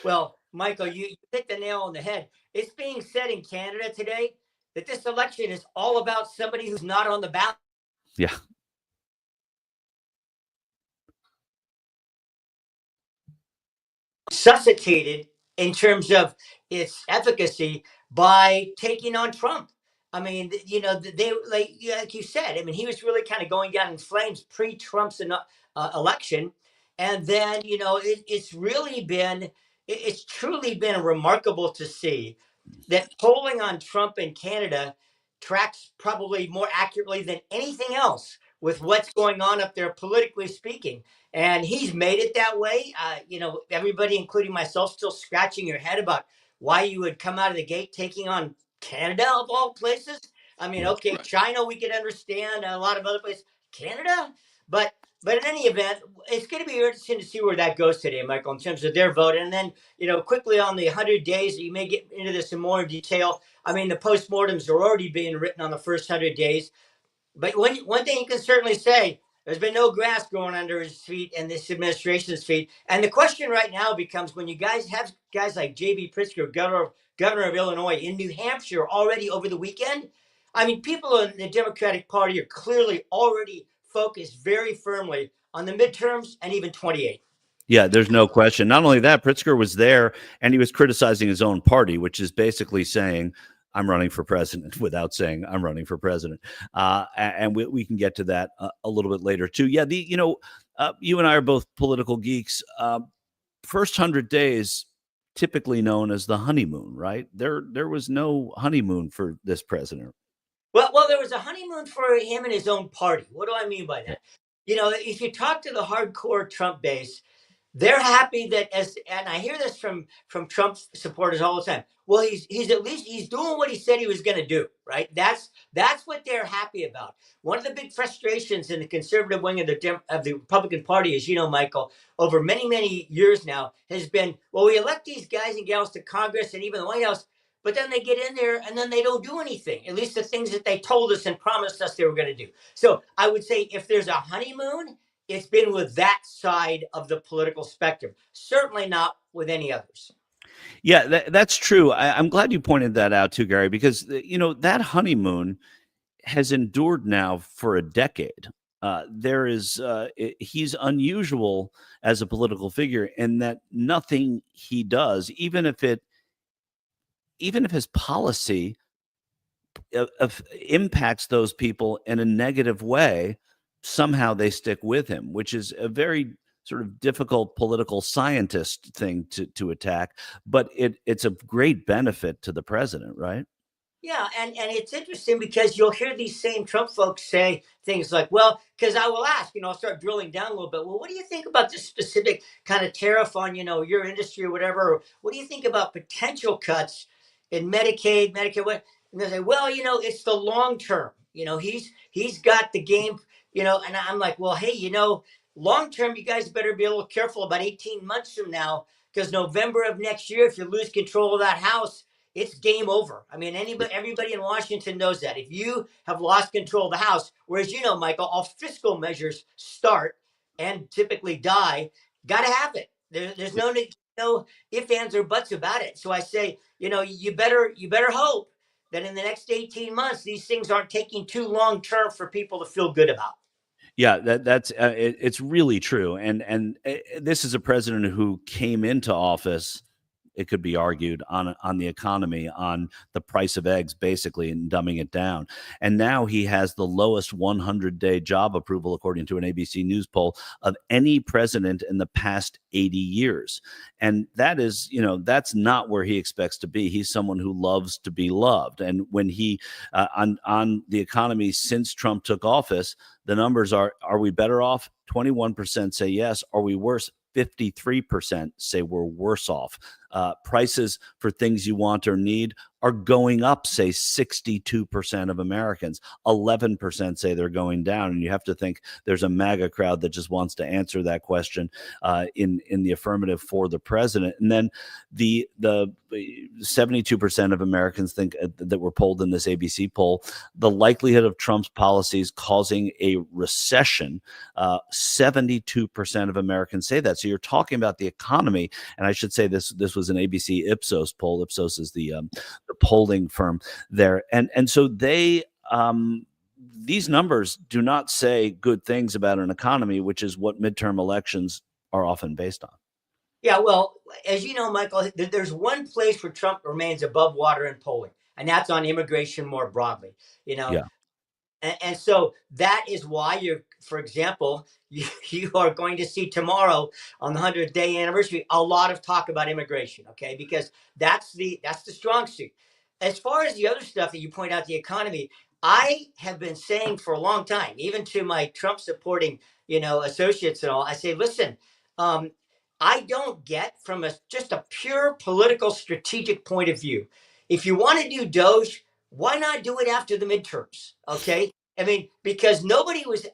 Well, Michael, you hit the nail on the head. It's being said in Canada today that this election is all about somebody who's not on the ballot. Yeah. suscitated in terms of its efficacy by taking on Trump. I mean, they like you said. I mean, he was really kind of going down in flames pre-Trump's election, and then it's really been it's truly been remarkable to see that polling on Trump in Canada tracks probably more accurately than anything else with what's going on up there politically speaking. And he's made it that way. Everybody, including myself, still scratching your head about why you would come out of the gate taking on Canada of all places. I mean, okay, Right. China we could understand, a lot of other places, Canada, but in any event, it's going to be interesting to see where that goes today, Michael, in terms of their vote. And then, quickly on the 100 days, you may get into this in more detail. I mean, the postmortems are already being written on the first 100 days. But one thing you can certainly say, there's been no grass growing under his feet and this administration's feet. And the question right now becomes, when you guys have guys like J.B. Pritzker, governor of Illinois, in New Hampshire already over the weekend, I mean, people in the Democratic Party are clearly already focused very firmly on the midterms and even 28. Yeah, there's no question. Not only that, Pritzker was there and he was criticizing his own party, which is basically saying, I'm running for president without saying I'm running for president. And we can get to that a little bit later too. Yeah, you and I are both political geeks. First 100 days, typically known as the honeymoon, right? There was no honeymoon for this president. Well, there was a honeymoon for him and his own party. What do I mean by that? If you talk to the hardcore Trump base, they're happy that and I hear this from Trump supporters all the time. Well, he's at least he's doing what he said he was going to do, right? That's what they're happy about. One of the big frustrations in the conservative wing of the Republican Party, as you know, Michael, over many years now, has been, well, we elect these guys and gals to Congress and even the White House, but then they get in there and then they don't do anything. At least the things that they told us and promised us they were going to do. So I would say if there's a honeymoon, it's been with that side of the political spectrum, certainly not with any others. Yeah, that's true. I'm glad you pointed that out too, Gary, because that honeymoon has endured now for a decade. He's unusual as a political figure in that nothing he does, even if his policy impacts those people in a negative way, somehow they stick with him, which is a very sort of difficult political scientist thing to attack. But it's a great benefit to the president, right? Yeah, and it's interesting because you'll hear these same Trump folks say things like, well, because I will ask, I'll start drilling down a little bit. Well, what do you think about this specific kind of tariff on, your industry or whatever? Or what do you think about potential cuts in Medicaid, Medicare? What? And they say, well, it's the long term. He's got the game, and I'm like, well, hey, long term, you guys better be a little careful about 18 months from now, because November of next year, if you lose control of that House, it's game over. I mean, everybody in Washington knows that. If you have lost control of the House, whereas Michael, all fiscal measures start and typically die, got to have it. There's no ifs, ands, or buts about it. So I say, you better hope that in the next 18 months, these things aren't taking too long term for people to feel good about. Yeah, it's really true. And this is a president who came into office, it could be argued, on the economy, on the price of eggs, basically, and dumbing it down. And now he has the lowest 100-day job approval, according to an ABC News poll, of any president in the past 80 years. And that is, that's not where he expects to be. He's someone who loves to be loved. And when he, on the economy since Trump took office, the numbers are we better off? 21% say yes. Are we worse? 53% say we're worse off. Prices for things you want or need are going up, say 62% of Americans. 11% say they're going down. And you have to think there's a MAGA crowd that just wants to answer that question in the affirmative for the president. And then the 72% of Americans think that were polled in this ABC poll, the likelihood of Trump's policies causing a recession, 72% of Americans say that. So you're talking about the economy. And I should say this was an ABC Ipsos poll. Ipsos is the polling firm there. And so they, these numbers do not say good things about an economy, which is what midterm elections are often based on. Yeah, well, as you know, Michael, there's one place where Trump remains above water in polling, and that's on immigration more broadly. You know, Yeah. and so that is why you're, for example, you are going to see tomorrow on the 100th day anniversary a lot of talk about immigration, okay? Because that's the strong suit. As far as the other stuff that you point out, the economy, I have been saying for a long time, even to my Trump supporting, associates and all, I say, listen, um, I don't get from just a pure political strategic point of view. If you want to do DOGE, why not do it after the midterms? Okay. I mean, because nobody was,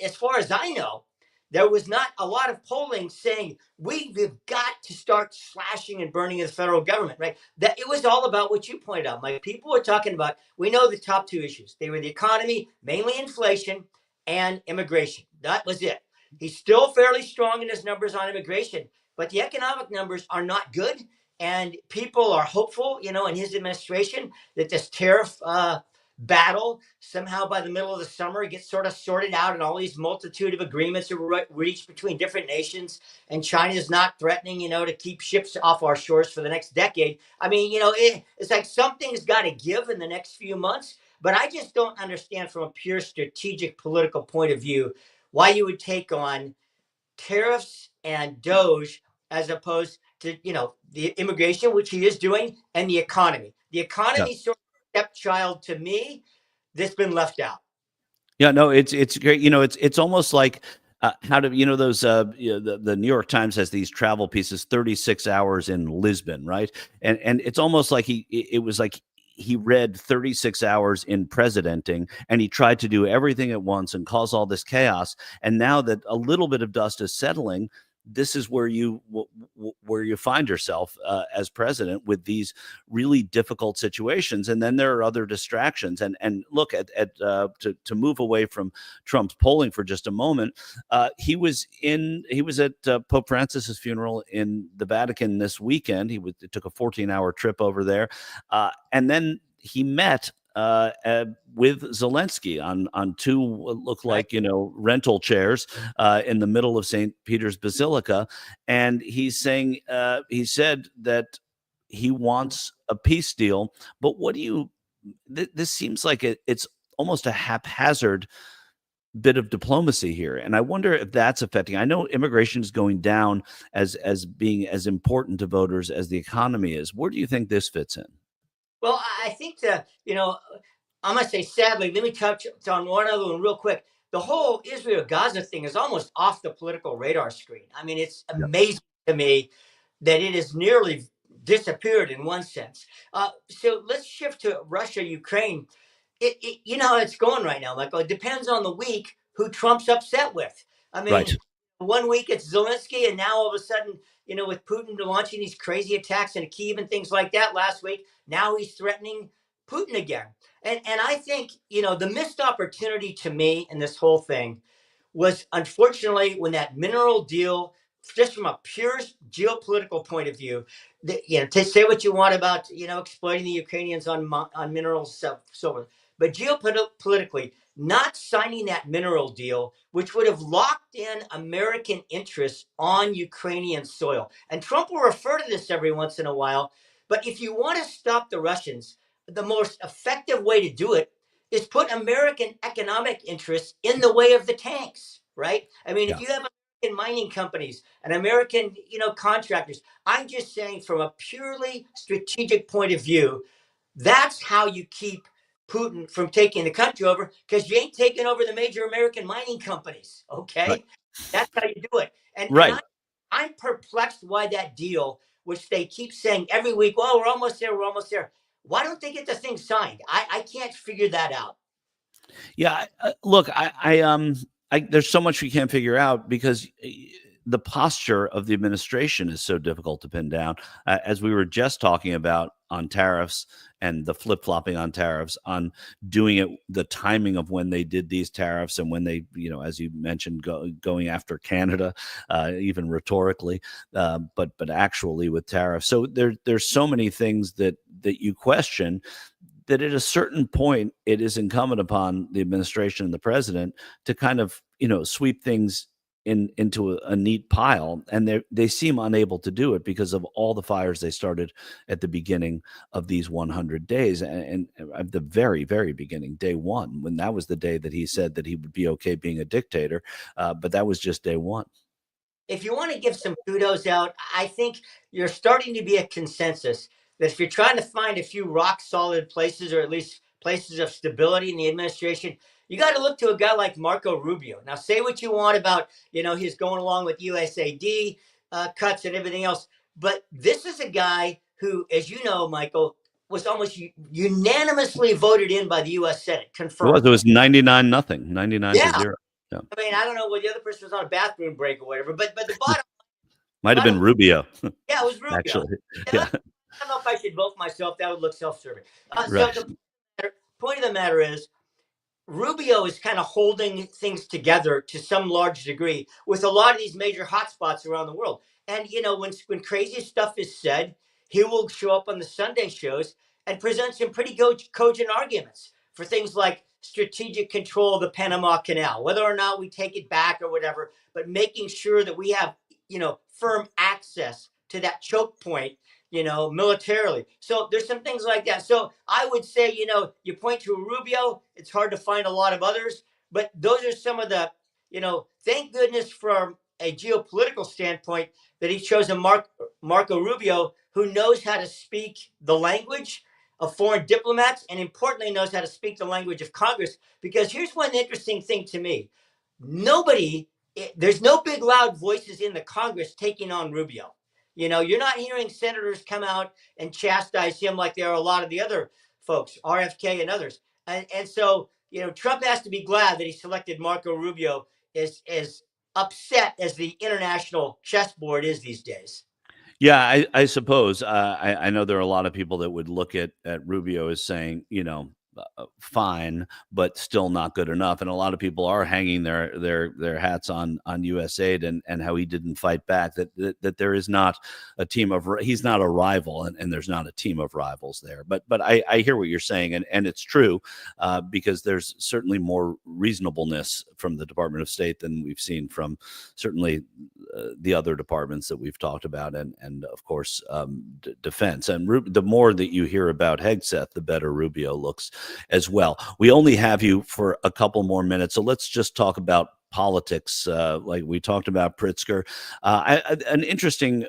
as far as I know, there was not a lot of polling saying we've got to start slashing and burning the federal government, right? That it was all about what you pointed out. Like people were talking about, we know the top two issues. They were the economy, mainly inflation, and immigration. That was it. He's still fairly strong in his numbers on immigration, but the economic numbers are not good. And people are hopeful, in his administration that this tariff battle somehow by the middle of the summer gets sort of sorted out, and all these multitude of agreements are reached between different nations. And China is not threatening, to keep ships off our shores for the next decade. I mean, it's like something's got to give in the next few months. But I just don't understand from a pure strategic political point of view why you would take on tariffs and DOGE as opposed to, the immigration, which he is doing, and the economy. The Yeah. economy sort of stepchild to me that's been left out. Yeah, no, it's great. It's almost like how do those the New York Times has these travel pieces, 36 hours in Lisbon, right? And it's almost like it was like he read 36 hours in presidenting, and he tried to do everything at once and cause all this chaos. And now that a little bit of dust is settling, this is where you find yourself as president, with these really difficult situations. And then there are other distractions. And look to move away from Trump's polling for just a moment. He was at Pope Francis's funeral in the Vatican this weekend. It took a 14-hour trip over there, and then he met with Zelensky on two what look like rental chairs in the middle of St. Peter's Basilica, and he said that he wants a peace deal. But this seems like it's almost a haphazard bit of diplomacy here, and I wonder if that's affecting. I know immigration is going down as being as important to voters as the economy is. Where do you think this fits in? Well, I think that, I'm going to say sadly, let me touch on one other one real quick. The whole Israel Gaza thing is almost off the political radar screen. I mean, it's amazing to me that it has nearly disappeared in one sense. So let's shift to Russia, Ukraine. You know how it's going right now, Michael. It depends on the week who Trump's upset with. I mean, Right. one week it's Zelensky, and now all of a sudden, with Putin launching these crazy attacks in Kyiv and things like that last week, now he's threatening Putin again. And I think, the missed opportunity to me in this whole thing was, unfortunately, when that mineral deal, just from a pure geopolitical point of view, to say what you want about, exploiting the Ukrainians on minerals, so forth, but geopolitically, not signing that mineral deal, which would have locked in American interests on Ukrainian soil. And Trump will refer to this every once in a while. But if you want to stop the Russians, the most effective way to do it is put American economic interests in the way of the tanks, right? I mean, Yeah. if you have American mining companies and American, contractors, I'm just saying from a purely strategic point of view, that's how you keep Putin from taking the country over, because you ain't taking over the major American mining companies. Right. Okay. That's how you do it. And Right. I'm perplexed why that deal, which they keep saying every week, well, we're almost there, we're almost there. Why don't they get the thing signed? I can't figure that out. Yeah, look, there's so much we can't figure out because the posture of the administration is so difficult to pin down. As we were just talking about on tariffs and the flip flopping on tariffs, on doing it, the timing of when they did these tariffs and when they, as you mentioned, going after Canada, even rhetorically, but actually with tariffs. So there's so many things that you question, that at a certain point, it is incumbent upon the administration and the president to kind of, sweep things into a neat pile, and they seem unable to do it because of all the fires they started at the beginning of these 100 days, and at the very, very beginning, day one, when that was the day that he said that he would be okay being a dictator, but that was just day one. If you want to give some kudos out, I think you're starting to be a consensus that if you're trying to find a few rock solid places, or at least places of stability in the administration, you got to look to a guy like Marco Rubio. Now, say what you want about, he's going along with USAID cuts and everything else, but this is a guy who, as you know, Michael, was almost unanimously voted in by the U.S. Senate, confirmed. It was 99-0, 99 to 0. Yeah. I mean, I don't know what the other person was on a bathroom break or whatever, but the bottom might have been Rubio. Yeah, it was Rubio. Actually, yeah. I don't know if I should vote myself. That would look self-serving. Right. So the point of the matter is, Rubio is kind of holding things together to some large degree with a lot of these major hotspots around the world. And when crazy stuff is said, he will show up on the Sunday shows and present some pretty cogent arguments for things like strategic control of the Panama Canal, whether or not we take it back or whatever, but making sure that we have firm access to that choke point, militarily. So there's some things like that. So I would say, you point to Rubio, it's hard to find a lot of others, but those are some of the, thank goodness from a geopolitical standpoint that he chose a Marco Rubio who knows how to speak the language of foreign diplomats, and importantly knows how to speak the language of Congress. Because here's one interesting thing to me. There's no big loud voices in the Congress taking on Rubio. You're not hearing senators come out and chastise him like there are a lot of the other folks, RFK and others. And so, Trump has to be glad that he selected Marco Rubio, as upset as the international chessboard is these days. Yeah, I suppose. I know there are a lot of people that would look at Rubio as saying, fine, but still not good enough. And a lot of people are hanging their hats on USAID and how he didn't fight back. That there is not a team of, he's not a rival, and there's not a team of rivals there. But I hear what you're saying, and it's true, because there's certainly more reasonableness from the Department of State than we've seen from certainly the other departments that we've talked about, and of course defense. And the more that you hear about Hegseth, the better Rubio looks as well. We only have you for a couple more minutes, so let's just talk about politics. Like we talked about Pritzker. An interesting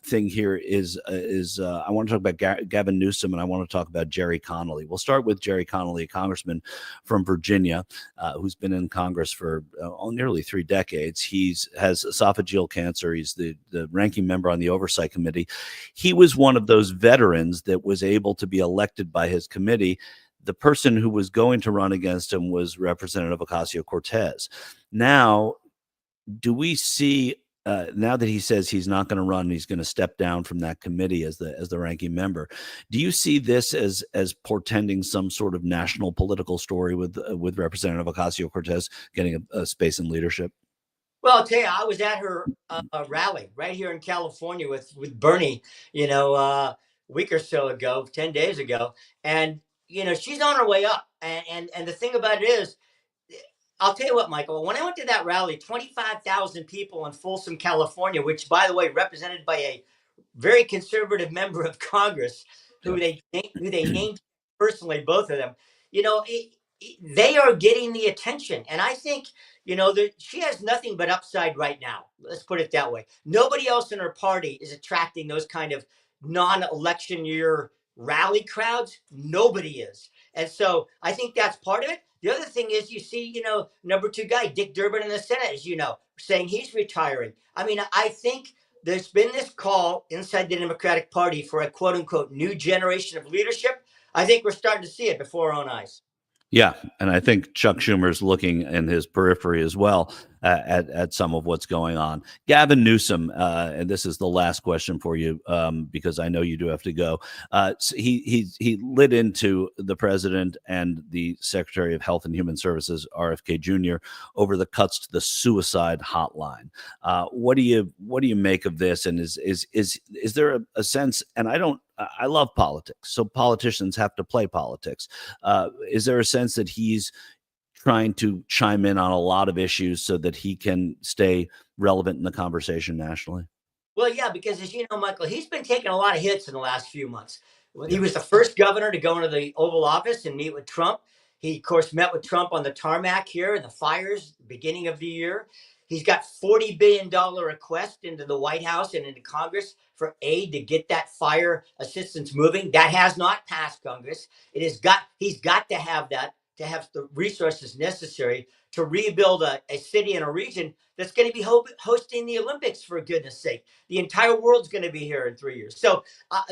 thing here is I want to talk about Gavin Newsom, and I want to talk about Jerry Connolly. We'll start with Jerry Connolly, a congressman from Virginia, who's been in Congress for nearly 3 decades. He has esophageal cancer. He's the ranking member on the Oversight Committee. He was one of those veterans that was able to be elected by his committee. The person who was going to run against him was Representative Ocasio-Cortez. Now, do we see, now that he says he's not going to run, he's going to step down from that committee as the ranking member, do you see this as portending some sort of national political story with Representative Ocasio-Cortez getting a space in leadership? Well, I'll tell you, I was at her rally right here in California with Bernie, a week or so ago, 10 days ago, and she's on her way up. And the thing about it is, I'll tell you what, Michael, when I went to that rally, 25,000 people in Folsom, California, which, by the way, represented by a very conservative member of Congress who they named personally, both of them, they are getting the attention. And I think, she has nothing but upside right now. Let's put it that way. Nobody else in her party is attracting those kind of non-election year rally crowds. Nobody is. And so I think that's part of it. The other thing is, you see, number 2 guy, Dick Durbin in the Senate, as you know, saying he's retiring. I mean, I think there's been this call inside the Democratic Party for a quote unquote new generation of leadership. I think we're starting to see it before our own eyes. Yeah, and I think Chuck Schumer's looking in his periphery as well at some of what's going on. Gavin Newsom, and this is the last question for you, because I know you do have to go. So he lit into the president and the Secretary of Health and Human Services, RFK Jr., over the cuts to the suicide hotline. What do you make of this? And is there a sense? And I love politics, so politicians have to play politics. Is there a sense that he's trying to chime in on a lot of issues so that he can stay relevant in the conversation nationally. Well, yeah, because as you know, Michael, he's been taking a lot of hits in the last few months. When he Yeah. was the first governor to go into the Oval Office and meet with Trump, he, of course, met with Trump on the tarmac here and the fires beginning of the year. He's got $40 billion request into the White House and into Congress for aid to get that fire assistance moving. That has not passed Congress. He's got to have that to have the resources necessary to rebuild a city and a region that's going to be hosting the Olympics, for goodness sake. The entire world's going to be here in 3 years. So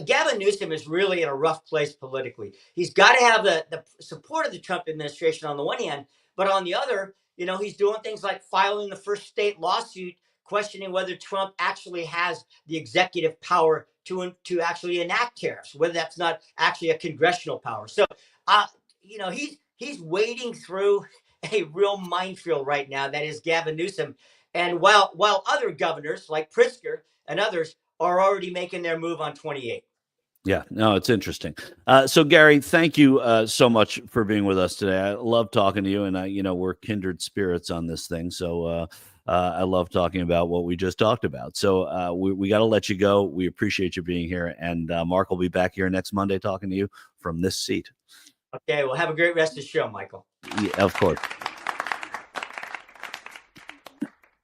Gavin Newsom is really in a rough place politically. He's got to have the support of the Trump administration on the one hand, but on the other, he's doing things like filing the first state lawsuit, questioning whether Trump actually has the executive power to actually enact tariffs, whether that's not actually a congressional power. So, he's wading through a real minefield right now. That is Gavin Newsom. And while other governors like Pritzker and others are already making their move on 28. Yeah, no, it's interesting. So, Gary, thank you so much for being with us today. I love talking to you, and we're kindred spirits on this thing. So I love talking about what we just talked about. So we got to let you go. We appreciate you being here, and Mark will be back here next Monday talking to you from this seat. Okay, well, have a great rest of the show, Michael. Yeah, of course.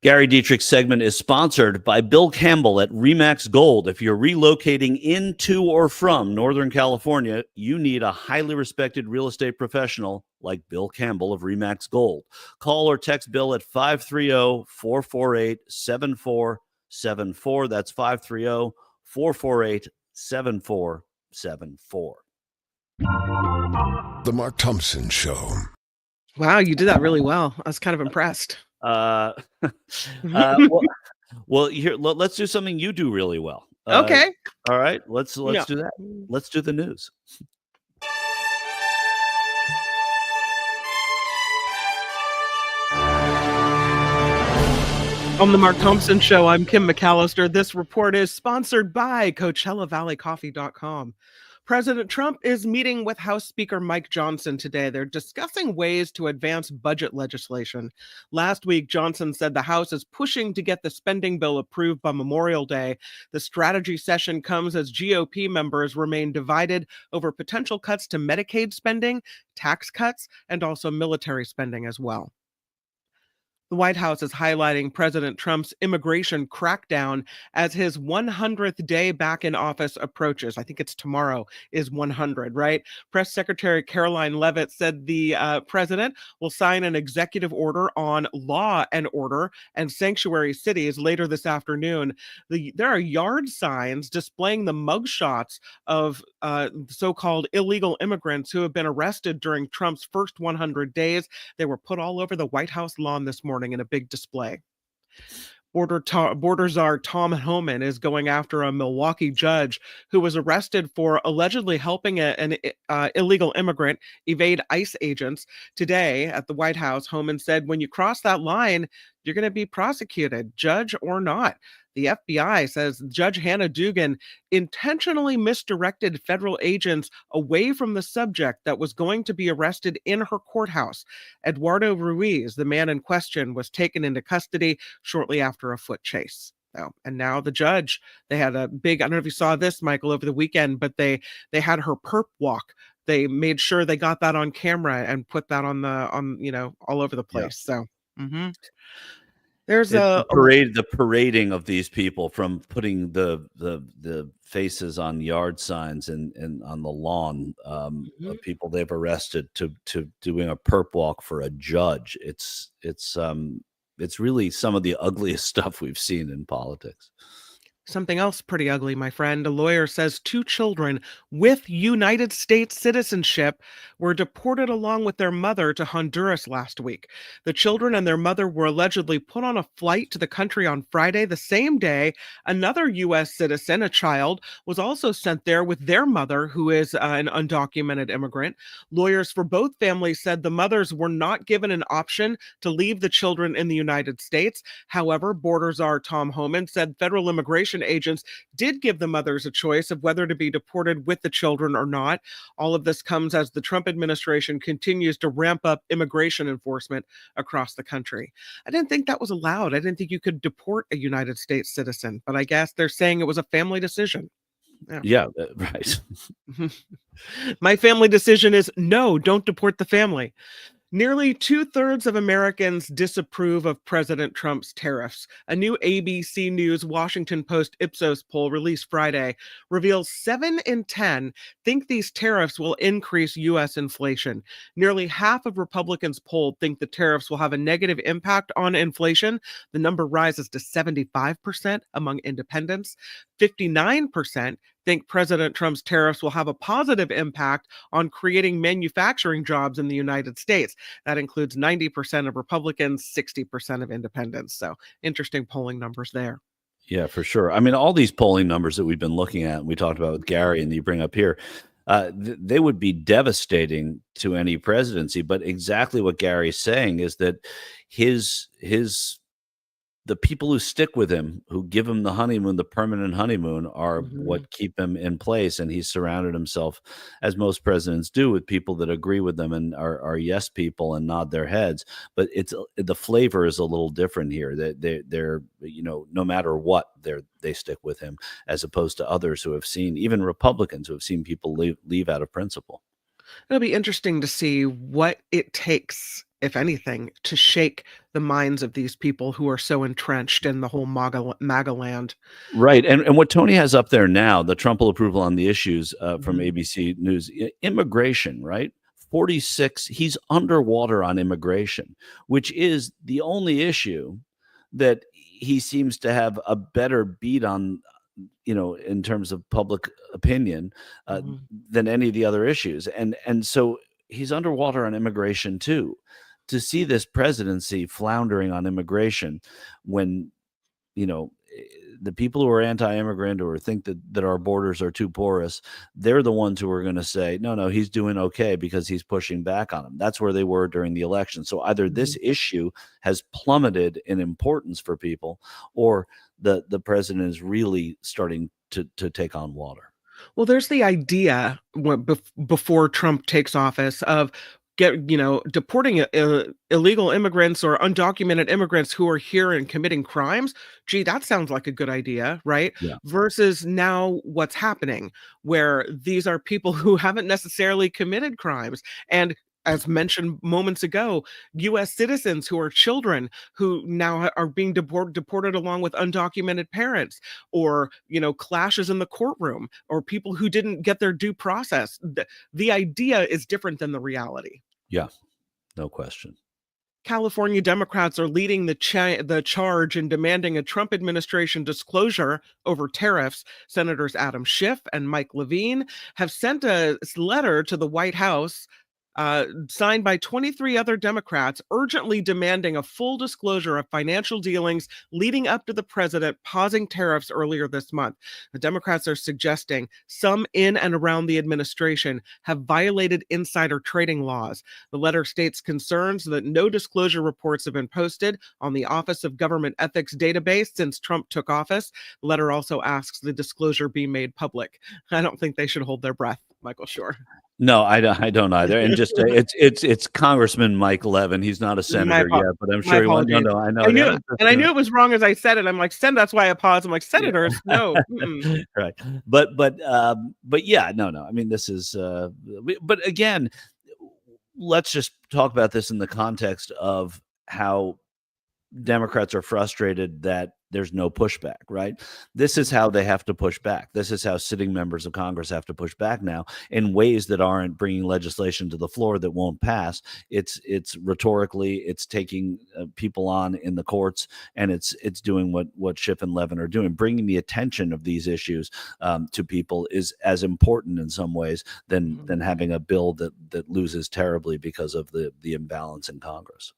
Gary Dietrich's segment is sponsored by Bill Campbell at Remax Gold. If you're relocating into or from Northern California, you need a highly respected real estate professional like Bill Campbell of Remax Gold. Call or text Bill at 530-448-7474. That's 530-448-7474. The Mark Thompson Show. Wow, you did that really well. I was kind of impressed. Well, here, let's do something you do really well. Okay. All right. Let's do that. Let's do the news. On the Mark Thompson Show, I'm Kim McAllister. This report is sponsored by CoachellaValleyCoffee.com. President Trump is meeting with House Speaker Mike Johnson today. They're discussing ways to advance budget legislation. Last week, Johnson said the House is pushing to get the spending bill approved by Memorial Day. The strategy session comes as GOP members remain divided over potential cuts to Medicaid spending, tax cuts, and also military spending as well. The White House is highlighting President Trump's immigration crackdown as his 100th day back in office approaches. I think it's tomorrow is 100, right? Press Secretary Caroline Leavitt said the president will sign an executive order on law and order and sanctuary cities later this afternoon. There are yard signs displaying the mugshots of so-called illegal immigrants who have been arrested during Trump's first 100 days. They were put all over the White House lawn this morning in a big display. Border czar Tom Homan is going after a Milwaukee judge who was arrested for allegedly helping an illegal immigrant evade ICE agents. Today at the White House, Homan said, when you cross that line, you're going to be prosecuted, judge or not. The FBI says Judge Hannah Dugan intentionally misdirected federal agents away from the subject that was going to be arrested in her courthouse. Eduardo Ruiz, the man in question, was taken into custody shortly after a foot chase. And now the judge, they had a big, I don't know if you saw this, Michael, over the weekend, but they had her perp walk. They made sure they got that on camera and put that on all over the place. Yeah. So there's the parading of these people, from putting the faces on yard signs and on the lawn of people they've arrested to doing a perp walk for a judge. It's really some of the ugliest stuff we've seen in politics. Something else pretty ugly, my friend. A lawyer says 2 children with United States citizenship were deported along with their mother to Honduras last week. The children and their mother were allegedly put on a flight to the country on Friday. The same day, another U.S. citizen, a child, was also sent there with their mother, who is an undocumented immigrant. Lawyers for both families said the mothers were not given an option to leave the children in the United States. However, border czar Tom Homan said federal immigration immigration agents did give the mothers a choice of whether to be deported with the children or not. All of this comes as the Trump administration continues to ramp up immigration enforcement across the country. I didn't think that was allowed. I didn't think you could deport a United States citizen, but I guess they're saying it was a family decision. Yeah, right. My family decision is no, don't deport the family. Nearly 2/3 of Americans disapprove of President Trump's tariffs. A new ABC News Washington Post Ipsos poll released Friday reveals 7 in 10 think these tariffs will increase U.S. inflation. Nearly half of Republicans polled think the tariffs will have a negative impact on inflation. The number rises to 75% among independents. 59% think President Trump's tariffs will have a positive impact on creating manufacturing jobs in the United States. That includes 90% of Republicans, 60% of independents. So interesting polling numbers there. Yeah, for sure. I mean, all these polling numbers that we've been looking at, and we talked about with Gary, and you bring up here, they would be devastating to any presidency. But exactly what Gary's saying is that the people who stick with him, who give him the honeymoon, the permanent honeymoon, are what keep him in place. And he's surrounded himself, as most presidents do, with people that agree with them and are yes people and nod their heads. But the flavor is a little different here. They're no matter what, they stick with him, as opposed to others who have seen, even Republicans who have seen people leave out of principle. It'll be interesting to see what it takes, if anything, to shake the minds of these people who are so entrenched in the whole MAGA land. Right. And what Tony has up there now, the Trump approval on the issues from ABC News, immigration, right? 46, he's underwater on immigration, which is the only issue that he seems to have a better beat on, in terms of public opinion than any of the other issues. And so he's underwater on immigration too. To see this presidency floundering on immigration when, the people who are anti-immigrant or think that our borders are too porous, they're the ones who are going to say, no, he's doing okay because he's pushing back on them. That's where they were during the election. So either this issue has plummeted in importance for people, or the president is really starting to take on water. Well, there's the idea before Trump takes office of deporting illegal immigrants or undocumented immigrants who are here and committing crimes. Gee, that sounds like a good idea, right? Yeah. Versus now what's happening, where these are people who haven't necessarily committed crimes. And as mentioned moments ago, U.S. citizens who are children who now are being deported along with undocumented parents, or, clashes in the courtroom, or people who didn't get their due process. The idea is different than the reality. Yeah, no question. California Democrats are leading the charge in demanding a Trump administration disclosure over tariffs. Senators Adam Schiff and Mike Levine have sent a letter to the White House, signed by 23 other Democrats, urgently demanding a full disclosure of financial dealings leading up to the president pausing tariffs earlier this month. The Democrats are suggesting some in and around the administration have violated insider trading laws. The letter states concerns that no disclosure reports have been posted on the Office of Government Ethics database since Trump took office. The letter also asks the disclosure be made public. I don't think they should hold their breath, Michael Shure. No, I don't either. And just it's Congressman Mike Levin. He's not a senator yet, but I'm sure he wants. No, I know. I knew it was wrong as I said it. I'm like, that's why I paused. I'm like, senators, no. Right. But yeah, no. I mean, this is. But again, let's just talk about this in the context of how Democrats are frustrated that there's no pushback, right? This is how they have to push back. This is how sitting members of Congress have to push back now in ways that aren't bringing legislation to the floor that won't pass. It's rhetorically, it's taking people on in the courts, and it's doing what Schiff and Levin are doing. Bringing the attention of these issues to people is as important in some ways than having a bill that loses terribly because of the imbalance in Congress.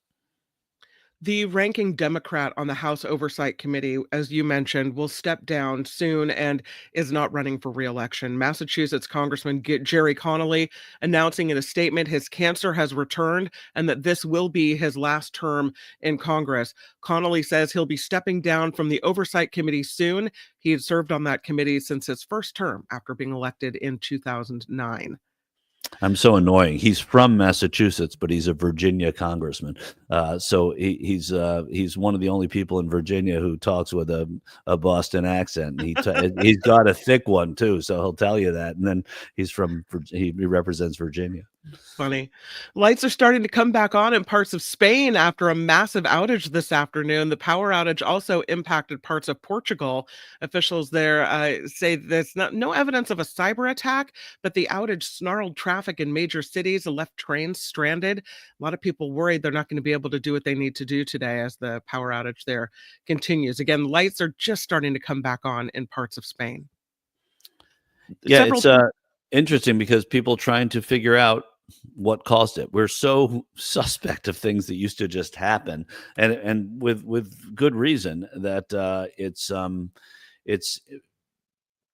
The ranking Democrat on the House Oversight Committee, as you mentioned, will step down soon and is not running for re-election. Massachusetts Congressman Jerry Connolly announcing in a statement his cancer has returned and that this will be his last term in Congress. Connolly says he'll be stepping down from the Oversight Committee soon. He had served on that committee since his first term after being elected in 2009. I'm so annoying. He's from Massachusetts, but he's a Virginia congressman. So he's one of the only people in Virginia who talks with a Boston accent. He's got a thick one too, so he'll tell you that. And then he represents Virginia. Funny. Lights are starting to come back on in parts of Spain after a massive outage this afternoon. The power outage also impacted parts of Portugal. Officials there say there's no evidence of a cyber attack, but the outage snarled traffic in major cities and left trains stranded. A lot of people worried they're not going to be able to do what they need to do today as the power outage there continues. Again, lights are just starting to come back on in parts of Spain. Yeah, it's interesting because people trying to figure out what caused it. We're so suspect of things that used to just happen, and with good reason. That it's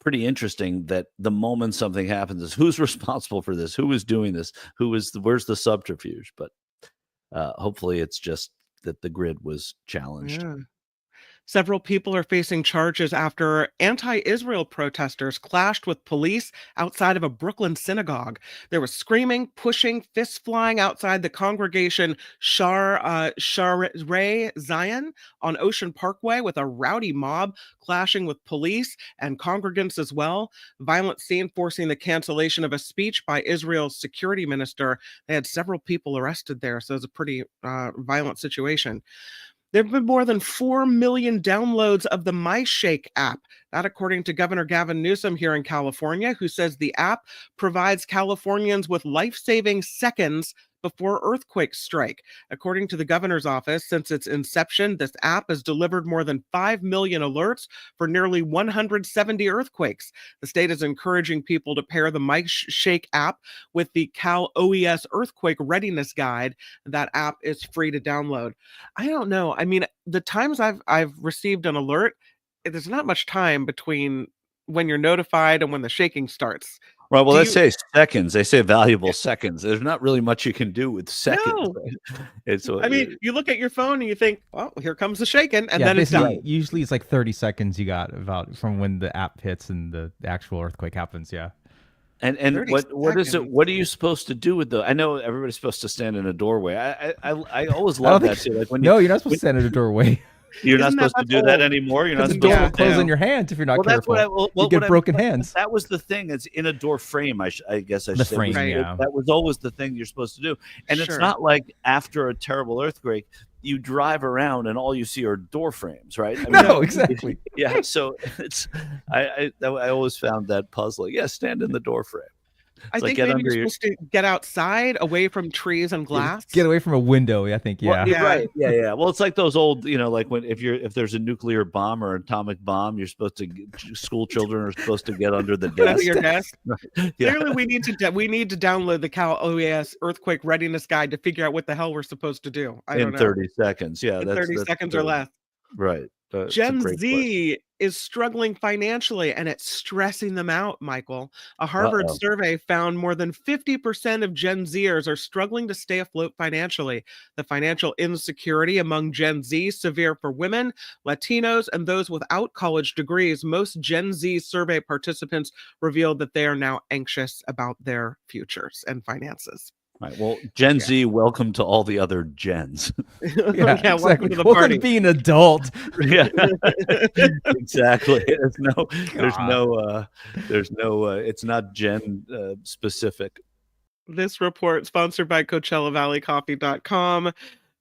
pretty interesting that the moment something happens is who's responsible for this, who is doing this, where's the subterfuge. But hopefully, it's just that the grid was challenged. Yeah. Several people are facing charges after anti-Israel protesters clashed with police outside of a Brooklyn synagogue. There was screaming, pushing, fists flying outside the congregation Sharei Zion on Ocean Parkway, with a rowdy mob clashing with police and congregants as well. Violent scene forcing the cancellation of a speech by Israel's security minister. They had several people arrested there, so it was a pretty violent situation. There have been more than 4 million downloads of the MyShake app. That, according to Governor Gavin Newsom here in California, who says the app provides Californians with life-saving seconds before earthquakes strike. According to the governor's office, since its inception, this app has delivered more than 5 million alerts for nearly 170 earthquakes. The state is encouraging people to pair the MyShake app with the Cal OES Earthquake Readiness Guide. That app is free to download. I don't know. I mean, the times I've received an alert, there's not much time between when you're notified and when the shaking starts. Right. Well, let's say seconds. They say valuable seconds. There's not really much you can do with seconds. No. Right? I mean, you look at your phone and you think, well, here comes the shaking, and then it's done. Usually it's like 30 seconds you got about from when the app hits and the actual earthquake happens. Yeah. And what is it? What are you supposed to do with the? I know everybody's supposed to stand in a doorway. I always love that too. Like when you're not supposed to stand in a doorway. You're not supposed to do that anymore. You're not supposed to close on your hands if you're not careful. You get broken hands. That was the thing. It's in a door frame. I guess I should say. Frame, yeah. That was always the thing you're supposed to do. And it's not like after a terrible earthquake, you drive around and all you see are door frames, right? I mean, no, exactly. Yeah. So it's I always found that puzzling. Yeah, stand in the door frame. I think maybe you're supposed to get outside, away from trees and glass. Get away from a window, I think. Yeah. Well, yeah. Right. Yeah. Well, it's like those old, like if there's a nuclear bomb or atomic bomb, you're supposed to school children are supposed to get under the desk. Your desk. Yeah. Clearly, we need to download the Cal OES Earthquake Readiness Guide to figure out what the hell we're supposed to do. In 30 seconds. Yeah. 30 seconds or less. Right. Gen Z is struggling financially, and it's stressing them out, Michael. A Harvard survey found more than 50% of Gen Zers are struggling to stay afloat financially. The financial insecurity among Gen Z severe for women, Latinos, and those without college degrees. Most Gen Z survey participants revealed that they are now anxious about their futures and finances. Right. Well, Gen Z, welcome to all the other gens. Yeah, exactly. Welcome to the party. Welcome to being an adult. Yeah, exactly. There's no, it's not gen specific. This report sponsored by CoachellaValleyCoffee.com.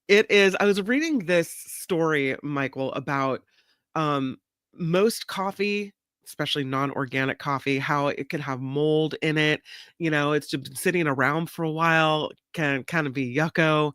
I was reading this story, Michael, about most coffee, especially non-organic coffee, how it can have mold in it. It's been sitting around for a while, can kind of be yucko.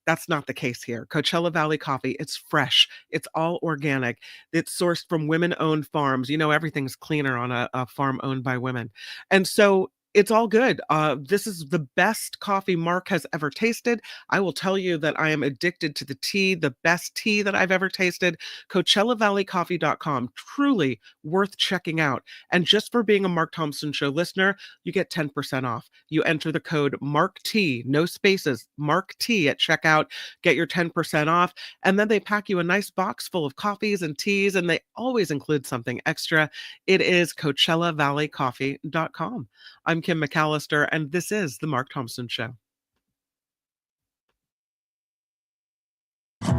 That's not the case here. Coachella Valley Coffee, it's fresh. It's all organic. It's sourced from women-owned farms. Everything's cleaner on a farm owned by women. And so It's all good. This is the best coffee Mark has ever tasted. I will tell you that I am addicted to the tea, the best tea that I've ever tasted. CoachellaValleyCoffee.com, truly worth checking out. And just for being a Mark Thompson Show listener, you get 10% off. You enter the code MARKT, no spaces, MARKT at checkout, get your 10% off. And then they pack you a nice box full of coffees and teas, and they always include something extra. It is CoachellaValleyCoffee.com. I'm Kim McAllister, and this is The Mark Thompson Show. The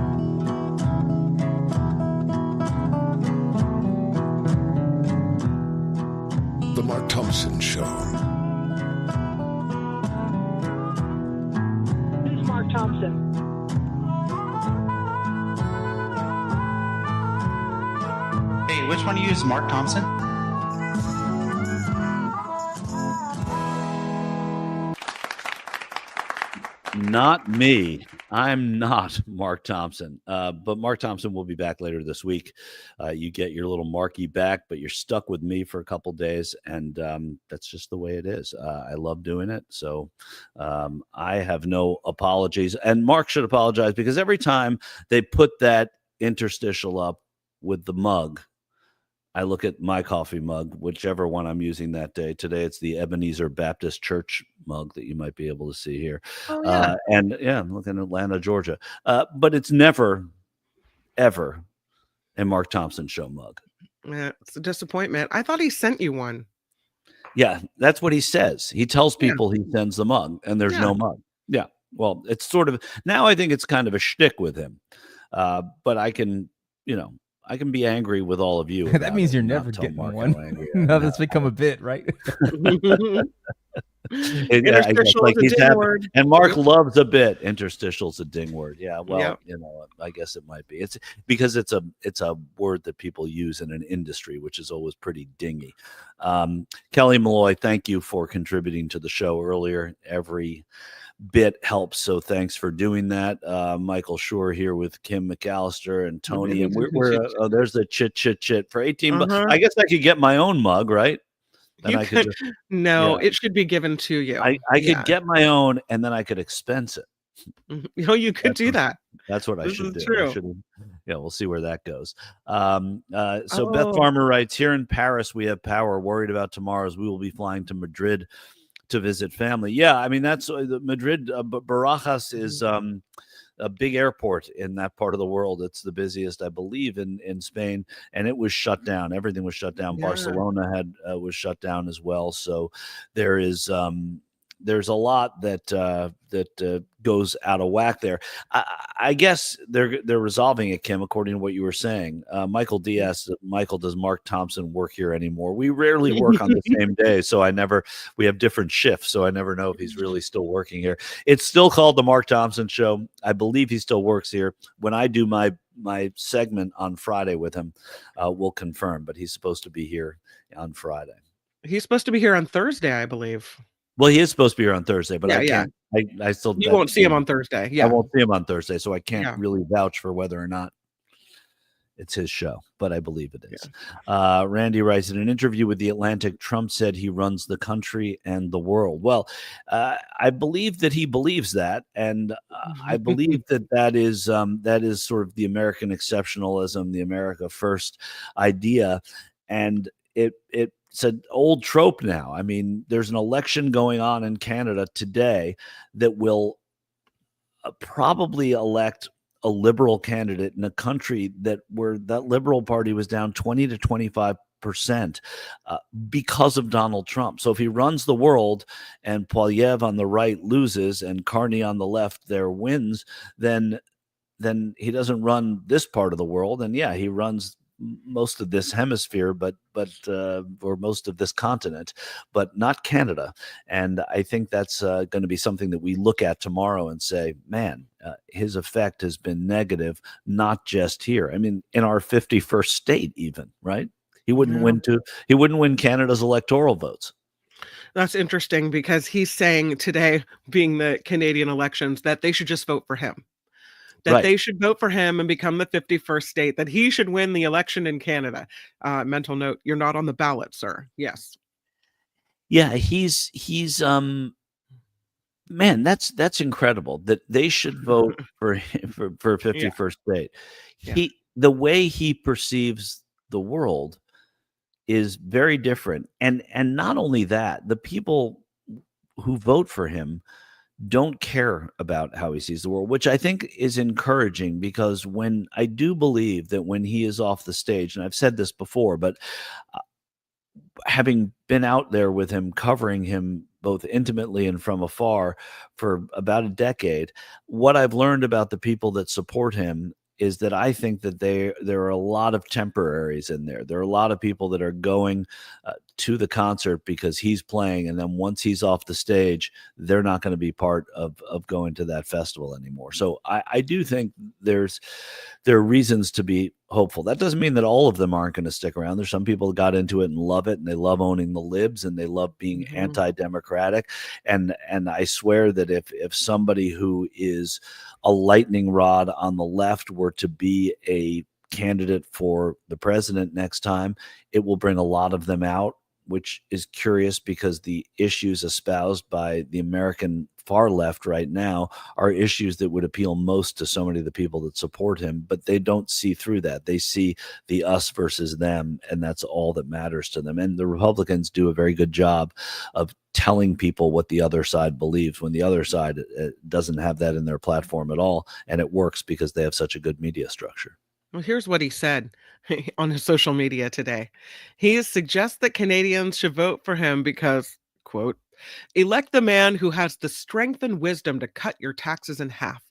Mark Thompson Show. This is Mark Thompson. Hey, which one do you use, Mark Thompson? Not me. I'm not Mark Thompson. But Mark Thompson will be back later this week. You get your little Marky back, but you're stuck with me for a couple days, and that's just the way it is. I love doing it, so I have no apologies. And Mark should apologize, because every time they put that interstitial up with the mug, I look at my coffee mug, whichever one I'm using that day. Today, it's the Ebenezer Baptist Church mug that you might be able to see here. Oh, yeah. And yeah, I'm looking at Atlanta, Georgia. But it's never, ever a Mark Thompson Show mug. Yeah, it's a disappointment. I thought he sent you one. Yeah, that's what he says. He tells people he sends the mug, and there's no mug. Yeah, well, it's sort of, now I think it's kind of a shtick with him. But I can, I can be angry with all of you. That means you're never getting Mark one. No, that's become a bit, right? And Mark loves a bit. Interstitial's a ding word. Yeah, well, I guess it might be. It's because it's a word that people use in an industry, which is always pretty dingy. Kelly Malloy, thank you for contributing to the show earlier. Every bit helps, so thanks for doing that. Michael Shure here with Kim McAllister and Tony, and we're there's the chit for 18 bucks. I guess I could get my own mug, right? And I could just, it should be given to you. I could get my own, and then I could expense it. You could do that. That's what I should do. True. We'll see where that goes. So Beth Farmer writes, here in Paris, we have power. Worried about tomorrow's. We will be flying to Madrid to visit family. Yeah, I mean, that's Madrid. Barajas is a big airport in that part of the world. It's the busiest, I believe, in Spain, and it was shut down. Everything was shut down. Barcelona was shut down as well. So there's a lot that goes out of whack there. I guess they're resolving it, Kim, according to what you were saying. Michael Diaz, Michael, does Mark Thompson work here anymore? We rarely work on the same day, so we have different shifts, so I never know if he's really still working here. It's still called the Mark Thompson Show. I believe he still works here. When I do my segment on Friday with him, we'll confirm, but he's supposed to be here on Friday. He's supposed to be here on Thursday, I believe. Well, he is supposed to be here on Thursday, but I can't. I still. You won't see him on Thursday. Yeah, I won't see him on Thursday, so I can't really vouch for whether or not it's his show, but I believe it is. Randy writes, in an interview with The Atlantic, Trump said he runs the country and the world. Well, I believe that he believes that, and I believe that is sort of the American exceptionalism, the America First idea, and it's an old trope now. I mean, there's an election going on in Canada today that will probably elect a liberal candidate in a country where that liberal party was down 20 to 25% because of Donald Trump. So if he runs the world and Poilievre on the right loses and Carney on the left there wins, then he doesn't run this part of the world. And he runs most of this hemisphere, but or most of this continent, but not Canada. And I think that's going to be something that we look at tomorrow and say, man, his effect has been negative, not just here. I mean, in our 51st state, even, right? He wouldn't win Canada's electoral votes. That's interesting, because he's saying today, being the Canadian elections, that they should just vote for him. That they should vote for him and become the 51st state, that he should win the election in Canada. Mental note, you're not on the ballot, sir. Yes. Yeah, he's man, that's incredible that they should vote for for Yeah. 51st state. Yeah. The way he perceives the world is very different. And not only that, the people who vote for him don't care about how he sees the world, which I think is encouraging, because when I do believe that when he is off the stage, and I've said this before, but having been out there with him, covering him both intimately and from afar for about a decade, what I've learned about the people that support him is that I think that there are a lot of temporaries in there. There are a lot of people that are going to the concert because he's playing, and then once he's off the stage, they're not going to be part of going to that festival anymore. So I do think there are reasons to be hopeful. That doesn't mean that all of them aren't going to stick around. There's some people that got into it and love it, and they love owning the libs, and they love being anti-democratic. And I swear that if somebody who is a lightning rod on the left were to be a candidate for the president next time, it will bring a lot of them out, which is curious because the issues espoused by the American far left right now are issues that would appeal most to so many of the people that support him, but they don't see through that. They see the us versus them, and that's all that matters to them. And the Republicans do a very good job of telling people what the other side believes, when the other side doesn't have that in their platform at all, and it works because they have such a good media structure. Well, here's what he said on his social media today. He suggests that Canadians should vote for him because, quote, elect the man who has the strength and wisdom to cut your taxes in half,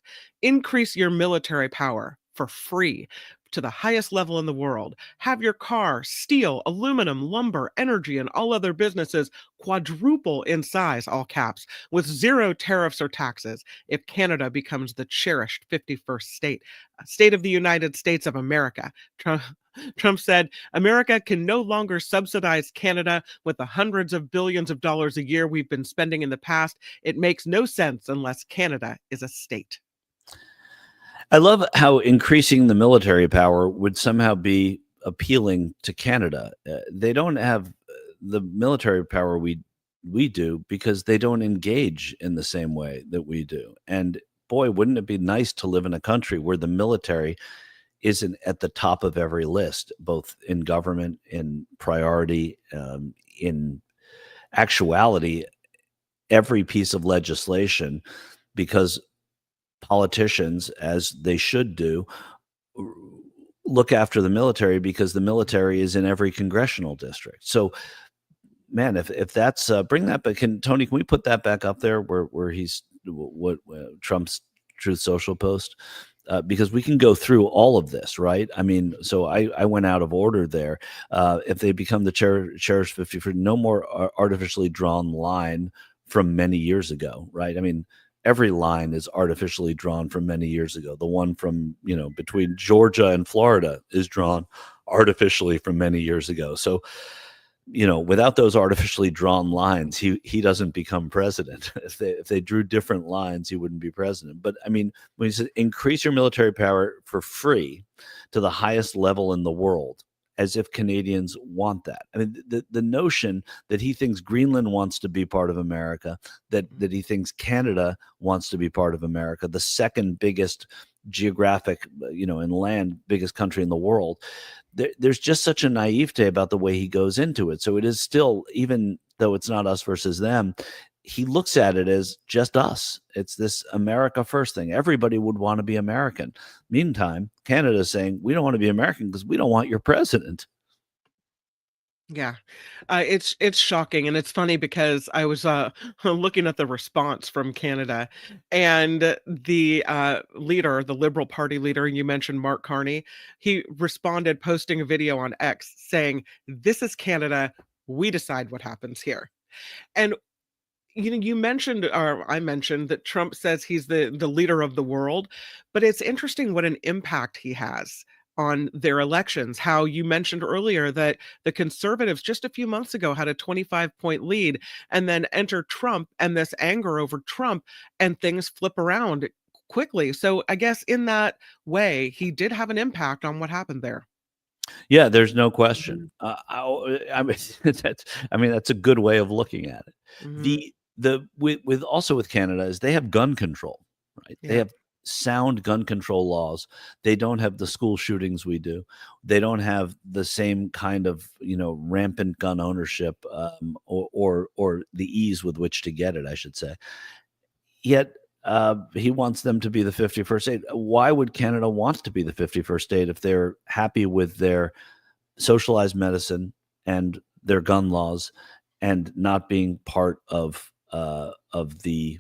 increase your military power for free to the highest level in the world, have your car, steel, aluminum, lumber, energy, and all other businesses quadruple in size, all caps, with zero tariffs or taxes if Canada becomes the cherished 51st state, state of the United States of America. Trump said, America can no longer subsidize Canada with the hundreds of billions of dollars a year we've been spending in the past. It makes no sense unless Canada is a state. I love how increasing the military power would somehow be appealing to Canada. They don't have the military power we do because they don't engage in the same way that we do. And boy, wouldn't it be nice to live in a country where the military isn't at the top of every list, both in government, in priority, in actuality, every piece of legislation, because politicians, as they should do, look after the military because the military is in every congressional district. So, man, if that's bring that back, Tony, can we put that back up there where he's what Trump's Truth Social post? Because we can go through all of this, right? I mean, so I went out of order there. If they become the cherished 50 for no more artificially drawn line from many years ago, right? I mean, every line is artificially drawn from many years ago. The one from, between Georgia and Florida is drawn artificially from many years ago. So, without those artificially drawn lines, he doesn't become president. If they drew different lines, he wouldn't be president. But I mean, when he said increase your military power for free to the highest level in the world, as if Canadians want that. I mean, the notion that he thinks Greenland wants to be part of America, that he thinks Canada wants to be part of America, the second biggest geographic, in land, biggest country in the world. There's just such a naivete about the way he goes into it. So it is still, even though it's not us versus them, he looks at it as just us. It's this America first thing. Everybody would want to be American. Meantime, Canada is saying, we don't want to be American because we don't want your president. Yeah, it's shocking, and it's funny because I was looking at the response from Canada, and the leader, the Liberal Party leader, you mentioned Mark Carney, he responded posting a video on X saying, "This is Canada. We decide what happens here." And you mentioned, or I mentioned, that Trump says he's the leader of the world, but it's interesting what an impact he has on their elections. How you mentioned earlier that the conservatives just a few months ago had a 25-point lead, and then enter Trump and this anger over Trump, and things flip around quickly. So I guess in that way, he did have an impact on what happened there. Yeah, there's no question. I mean, that's a good way of looking at it. Mhm. With also with Canada is they have gun control, right? They Yeah. have sound gun control laws. They don't have the school shootings we do. They don't have the same kind of rampant gun ownership, or the ease with which to get it, I should say. Yet he wants them to be the 51st state. Why would Canada want to be the 51st state if they're happy with their socialized medicine and their gun laws and not being part of the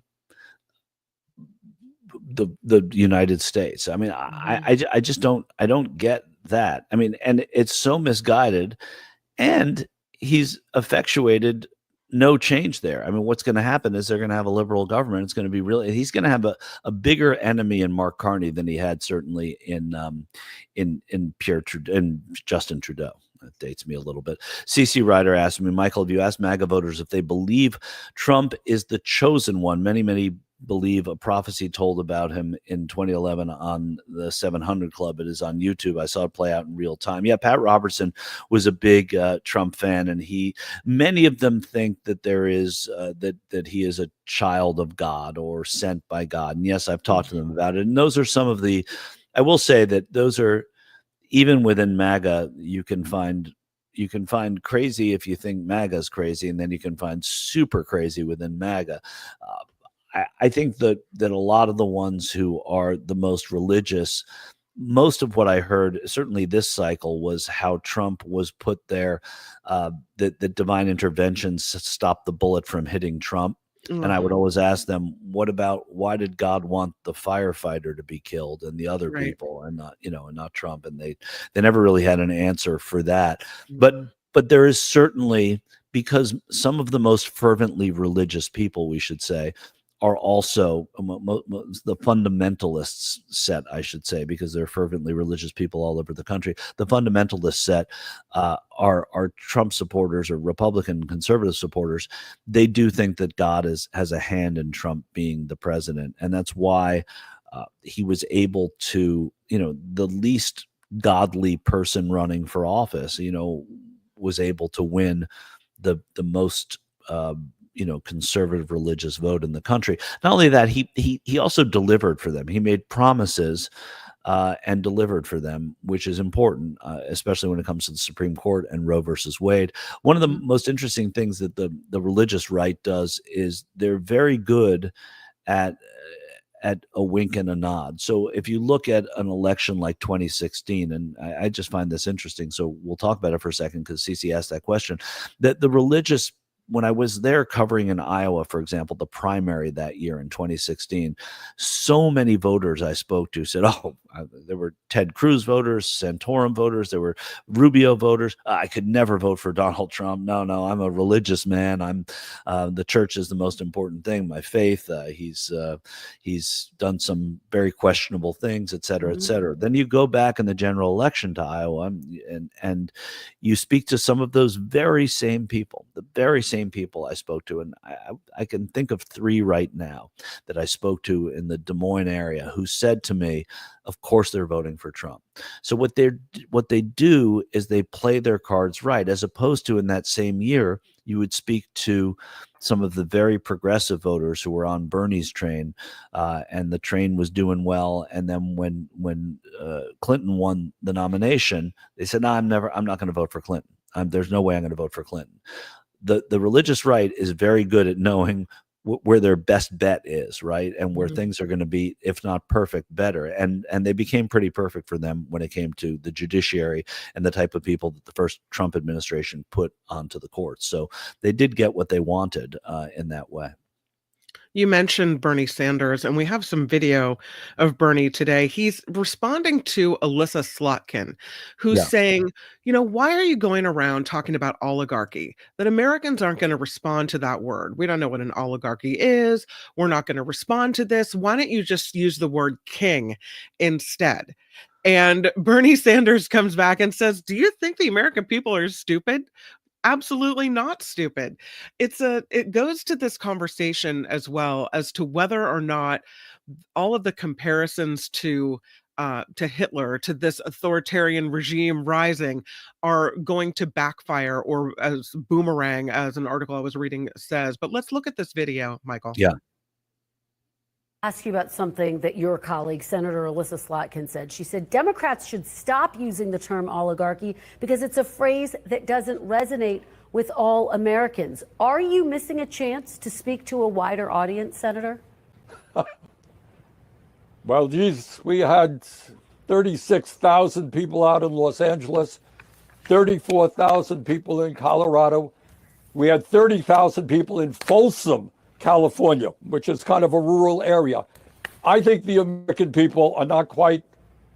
United States? I mean, I just don't get that. I mean, and it's so misguided, and he's effectuated no change there. I mean, what's going to happen is they're going to have a liberal government. It's going to be he's going to have a bigger enemy in Mark Carney than he had certainly in Justin Trudeau. That dates me a little bit. CC Ryder asked me, Michael, have you asked MAGA voters if they believe Trump is the chosen one? Many believe a prophecy told about him in 2011 on the 700 Club. It is on YouTube. I saw it play out in real time. Yeah, Pat Robertson was a big Trump fan, and many of them think that there is that he is a child of God or sent by God. And yes, I've talked to them about it. And those are some of the. I will say that those are. Even within MAGA, you can find crazy if you think MAGA is crazy, and then you can find super crazy within MAGA. I think that a lot of the ones who are the most religious, most of what I heard, certainly this cycle, was how Trump was put there, that divine intervention stopped the bullet from hitting Trump. And I would always ask them, what about, why did God want the firefighter to be killed and the other people and not Trump? And they never really had an answer for that. But there is certainly, because some of the most fervently religious people, we should say, are also the fundamentalists set, I should say, because they're fervently religious people all over the country. The fundamentalist set are Trump supporters or Republican conservative supporters. They do think that God has a hand in Trump being the president. And that's why he was able to, the least godly person running for office, was able to win the most conservative religious vote in the country. Not only that, he also delivered for them. He made promises and delivered for them, which is important, especially when it comes to the Supreme Court and Roe versus Wade. One of the most interesting things that the religious right does is they're very good at a wink and a nod. So if you look at an election like 2016, and I just find this interesting, so we'll talk about it for a second because CC asked that question, that the religious, when I was there covering in Iowa, for example, the primary that year in 2016, so many voters I spoke to said, there were Ted Cruz voters, Santorum voters, there were Rubio voters. I could never vote for Donald Trump. No, I'm a religious man. The church is the most important thing, my faith. He's done some very questionable things, et cetera, et cetera. Then you go back in the general election to Iowa and you speak to some of those very same people, the very same people I spoke to. And I can think of three right now that I spoke to in the Des Moines area who said to me, of course they're voting for Trump. So what they do is they play their cards right, as opposed to in that same year, you would speak to some of the very progressive voters who were on Bernie's train, and the train was doing well. And then when Clinton won the nomination, they said, "No, I'm not going to vote for Clinton. There's no way I'm going to vote for Clinton." The religious right is very good at knowing where their best bet is, right? And where things are going to be, if not perfect, better. And they became pretty perfect for them when it came to the judiciary and the type of people that the first Trump administration put onto the courts. So they did get what they wanted in that way. You mentioned Bernie Sanders, and we have some video of Bernie today. He's responding to Alyssa Slotkin, who's saying, why are you going around talking about oligarchy? That Americans aren't going to respond to that word. We don't know what an oligarchy is. We're not going to respond to this. Why don't you just use the word king instead? And Bernie Sanders comes back and says, do you think the American people are stupid? Absolutely not stupid. It goes to this conversation as well as to whether or not all of the comparisons to to Hitler, to this authoritarian regime rising, are going to backfire, or as boomerang, as an article I was reading says. But let's look at this video, Michael. Yeah. Ask you about something that your colleague, Senator Alyssa Slotkin, said. She said Democrats should stop using the term oligarchy because it's a phrase that doesn't resonate with all Americans. Are you missing a chance to speak to a wider audience, Senator? Well, geez, we had 36,000 people out in Los Angeles, 34,000 people in Colorado. We had 30,000 people in Folsom, California, which is kind of a rural area. I think the American people are not quite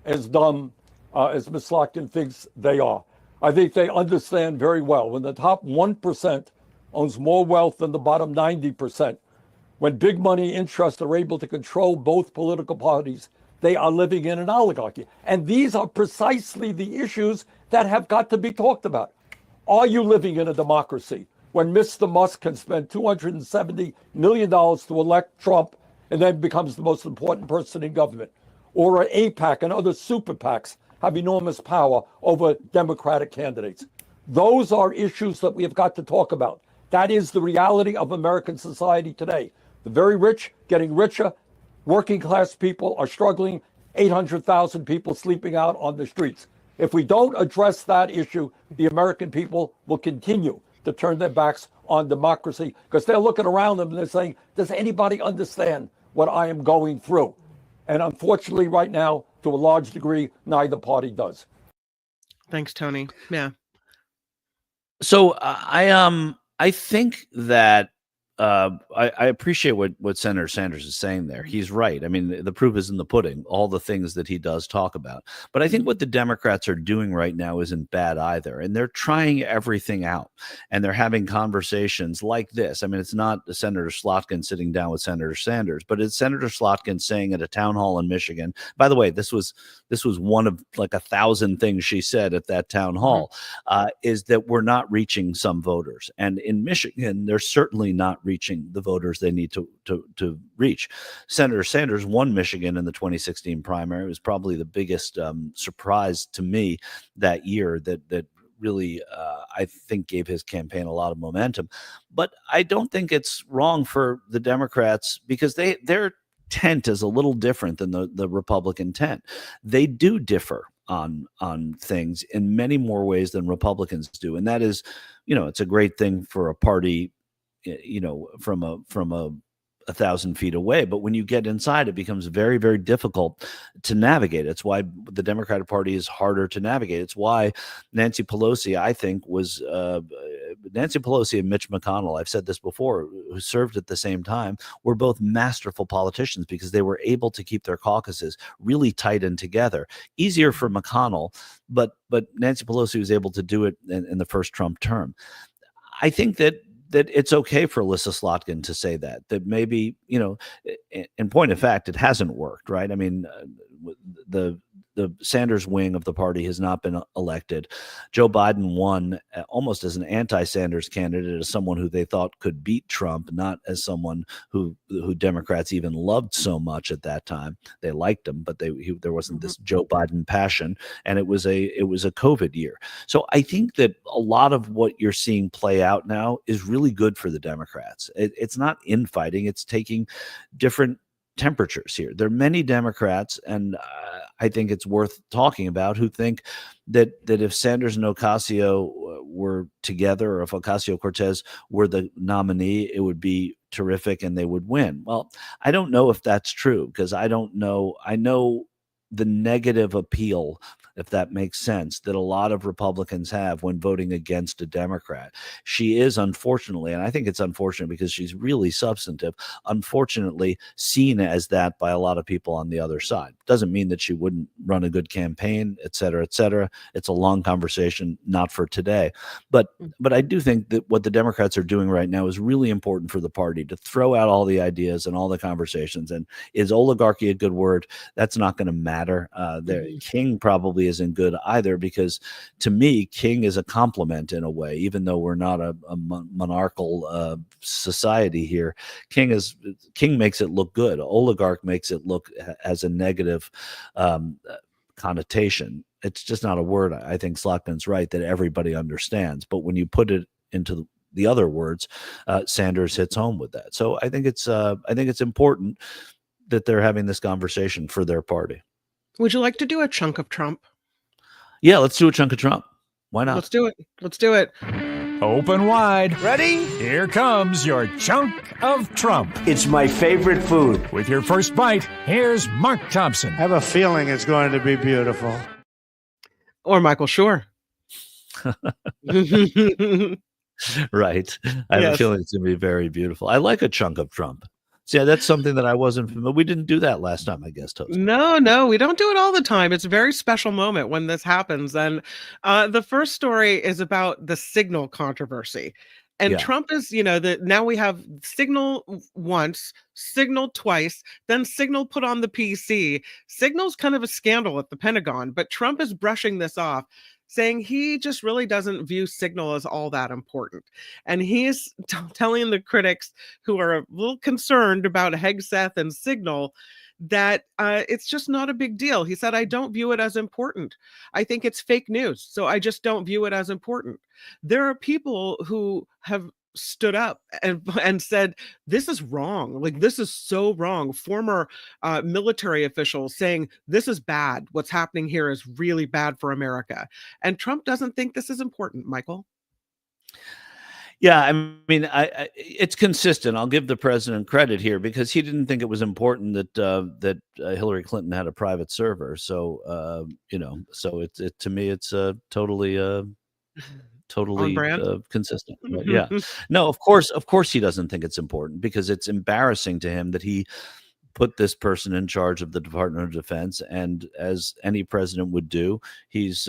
as dumb as Ms. Slotkin thinks they are. I think they understand very well when the top 1% owns more wealth than the bottom 90%. When big money interests are able to control both political parties, they are living in an oligarchy. And these are precisely the issues that have got to be talked about. Are you living in a democracy when Mr. Musk can spend $270 million to elect Trump and then becomes the most important person in government? Or AIPAC and other super PACs have enormous power over Democratic candidates? Those are issues that we have got to talk about. That is the reality of American society today. The very rich getting richer, working class people are struggling, 800,000 people sleeping out on the streets. If we don't address that issue, the American people will continue to turn their backs on democracy because they're looking around them and they're saying, does anybody understand what I am going through? And unfortunately, right now, to a large degree, neither party does. Thanks, Tony. Yeah. So I think that I appreciate what Senator Sanders is saying there. He's right. I mean, the proof is in the pudding, all the things that he does talk about. But I think what the Democrats are doing right now isn't bad either. And they're trying everything out. And they're having conversations like this. I mean, it's not Senator Slotkin sitting down with Senator Sanders, but it's Senator Slotkin saying at a town hall in Michigan. By the way, this was one of like 1,000 things she said at that town hall, is that we're not reaching some voters. And in Michigan, they're certainly not reaching the voters they need to reach. Senator Sanders won Michigan in the 2016 primary. It was probably the biggest surprise to me that year that really, I think, gave his campaign a lot of momentum. But I don't think it's wrong for the Democrats because their tent is a little different than the Republican tent. They do differ on things in many more ways than Republicans do. And that is, it's a great thing for a party from a 1,000 feet away. But when you get inside, it becomes very, very difficult to navigate. It's why the Democratic Party is harder to navigate. It's why Nancy Pelosi, I think, was Nancy Pelosi and Mitch McConnell, I've said this before, who served at the same time, were both masterful politicians because they were able to keep their caucuses really tight and together. Easier for McConnell, but Nancy Pelosi was able to do it in the first Trump term. I think that it's okay for Alyssa Slotkin to say that maybe, in point of fact, it hasn't worked, right? I mean, the Sanders wing of the party has not been elected. Joe Biden won almost as an anti-Sanders candidate, as someone who they thought could beat Trump, not as someone who Democrats even loved so much at that time. They liked him, but there wasn't this Joe Biden passion, and it was a COVID year. So I think that a lot of what you're seeing play out now is really good for the Democrats. It's not infighting; it's taking different temperatures here. There are many Democrats, and I think it's worth talking about, who think that if Sanders and Ocasio were together, or if Ocasio-Cortez were the nominee, it would be terrific and they would win. Well, I don't know if that's true because I don't know. I know the negative appeal, if that makes sense, that a lot of Republicans have when voting against a Democrat. She is, unfortunately, and I think it's unfortunate because she's really substantive, unfortunately seen as that by a lot of people on the other side. Doesn't mean that she wouldn't run a good campaign, et cetera, et cetera. It's a long conversation, not for today. But I do think that what the Democrats are doing right now is really important for the party, to throw out all the ideas and all the conversations. And is oligarchy a good word? That's not going to matter. King probably probably isn't good either, because to me, king is a compliment in a way, even though we're not a monarchical society here. King makes it look good. Oligarch makes it look as a negative connotation. It's just not a word. I think Slotkin's right that everybody understands, but when you put it into the other words, Sanders hits home with that. So I think it's important that they're having this conversation for their party. Would you like to do a chunk of Trump? Yeah, let's do a chunk of Trump. Why not? Let's do it. Let's do it. Open wide. Ready? Here comes your chunk of Trump. It's my favorite food. With your first bite, here's Mark Thompson. I have a feeling it's going to be beautiful. Or Michael Shure. Right. I have a feeling it's going to be very beautiful. I like a chunk of Trump. So, yeah, that's something that I wasn't familiar. We didn't do that last time, I guess, Toast. No, we don't do it all the time. It's a very special moment when this happens. And the first story is about the Signal controversy. And Trump is, now we have Signal once, Signal twice, then Signal put on the PC. Signal's kind of a scandal at the Pentagon, but Trump is brushing this off, saying he just really doesn't view Signal as all that important. And he is telling the critics who are a little concerned about Hegseth and Signal that it's just not a big deal. He said, I don't view it as important. I think it's fake news, so I just don't view it as important. There are people who have stood up and said, this is wrong. Like, this is so wrong. Former military officials saying, this is bad. What's happening here is really bad for America. And Trump doesn't think this is important, Michael. Yeah, I mean, it's consistent. I'll give the president credit here, because he didn't think it was important that Hillary Clinton had a private server. So, so to me, it's totally consistent. But yeah, no, of course he doesn't think it's important, because it's embarrassing to him that he put this person in charge of the Department of Defense, and as any president would do, he's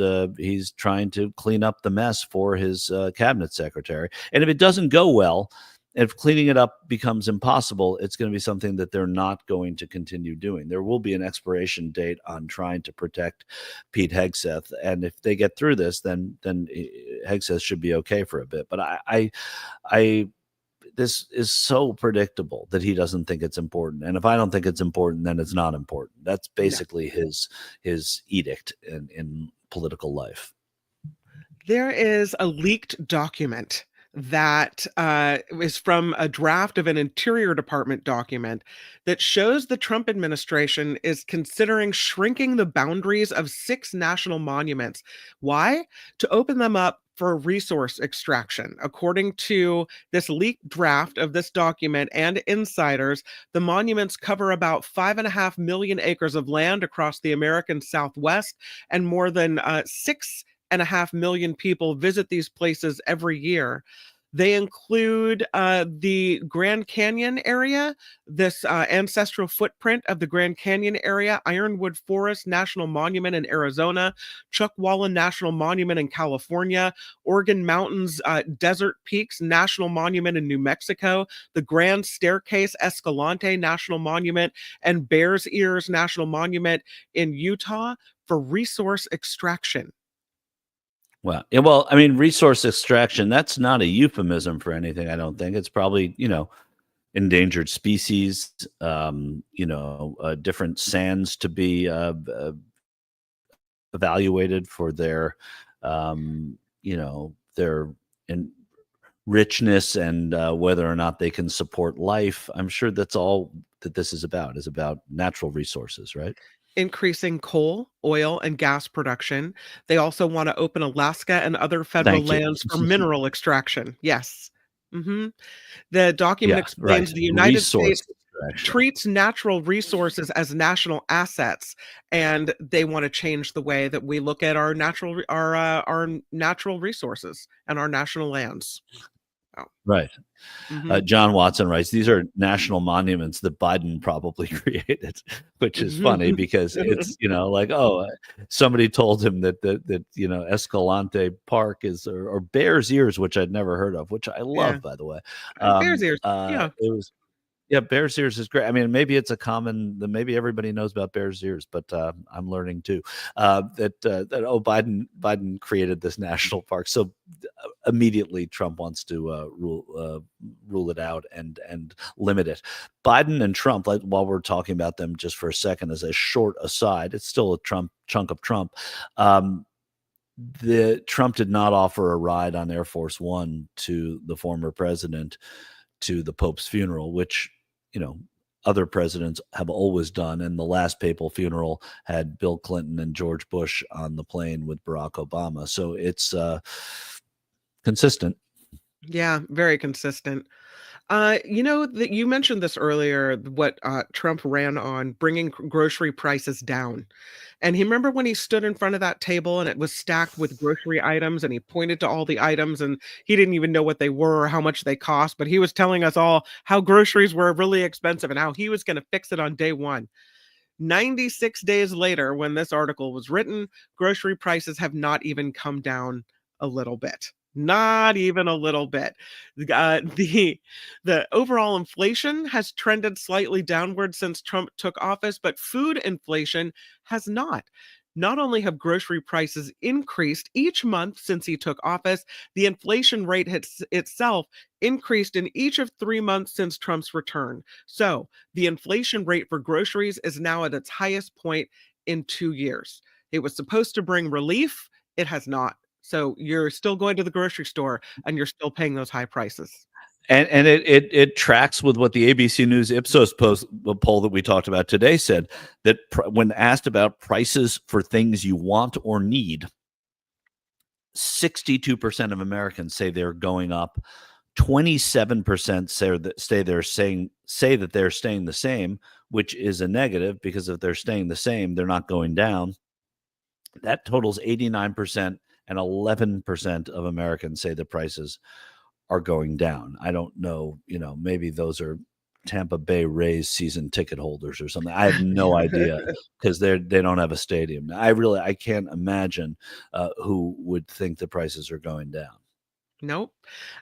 trying to clean up the mess for his cabinet secretary. And if it doesn't go well, if cleaning it up becomes impossible, it's going to be something that they're not going to continue doing. There will be an expiration date on trying to protect Pete Hegseth, and if they get through this, then Hegseth should be okay for a bit. But I this is so predictable that he doesn't think it's important, and if I don't think it's important, then it's not important. That's basically his edict in political life. There is a leaked document that is from a draft of an Interior Department document that shows the Trump administration is considering shrinking the boundaries of 6 national monuments. Why? To open them up for resource extraction. According to this leaked draft of this document and insiders, the monuments cover about 5.5 million acres of land across the American Southwest, and more than 6.5 million people visit these places every year. They include the Grand Canyon area, this ancestral footprint of the Grand Canyon area, Ironwood Forest National Monument in Arizona, Chuckwalla National Monument in California, Oregon Mountains Desert Peaks National Monument in New Mexico, the Grand Staircase Escalante National Monument, and Bears Ears National Monument in Utah for resource extraction. Well, yeah, well, I mean, resource extraction, that's not a euphemism for anything, I don't think. It's probably, endangered species, different sands to be evaluated for their, their richness and whether or not they can support life. I'm sure that's all that this is about natural resources, right? Increasing coal, oil, and gas production. They also want to open Alaska and other federal lands for mineral extraction. Yes. The document explains the United States treats natural resources as national assets, and they want to change the way that we look at our natural resources and our national lands. Right. John Watson writes, these are national monuments that Biden probably created, which is funny because it's, somebody told him that Escalante Park is, or Bears Ears, which I'd never heard of, which I love, by the way. Bears Ears. It Yeah, Bears ears is great. I mean, maybe it's a common that maybe everybody knows about Bears ears, but I'm learning too that Biden created this national park. So immediately Trump wants to rule it out and limit it. Biden and Trump, while we're talking about them just for a second, as a short aside, it's still a chunk of Trump. The Trump did not offer a ride on Air Force One to the former president to the Pope's funeral, which other presidents have always done. And the last papal funeral had Bill Clinton and George Bush on the plane with Barack Obama. So it's consistent. Yeah, very consistent. That you mentioned this earlier, what Trump ran on bringing grocery prices down. And he remember when he stood in front of that table and it was stacked with grocery items and he pointed to all the items and he didn't even know what they were or how much they cost, but he was telling us all how groceries were really expensive and how he was going to fix it on day one. 96 days later, when this article was written, grocery prices have not even come down a little bit. Not even a little bit. The overall inflation has trended slightly downward since Trump took office, but food inflation has not. Not only have grocery prices increased each month since he took office, the inflation rate itself increased in each of 3 months since Trump's return. So the inflation rate for groceries is now at its highest point in 2 years. It was supposed to bring relief. It has not. So you're still going to the grocery store and you're still paying those high prices. And it tracks with what the ABC News Ipsos poll that we talked about today said, that when asked about prices for things you want or need, 62% of Americans say they're going up. 27% say that they're staying the same, which is a negative, because if they're staying the same, they're not going down. That totals 89%. And 11% of Americans say the prices are going down. I don't know, maybe those are Tampa Bay Rays season ticket holders or something. I have no idea, because they don't have a stadium. I can't imagine who would think the prices are going down. Nope.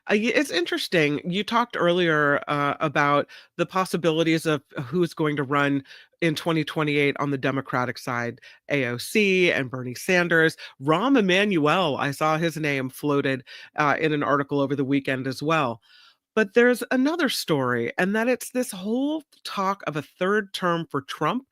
It's interesting. You talked earlier about the possibilities of who's going to run in 2028 on the Democratic side, AOC and Bernie Sanders. Rahm Emanuel, I saw his name floated in an article over the weekend as well. But there's another story, and that it's this whole talk of a third term for Trump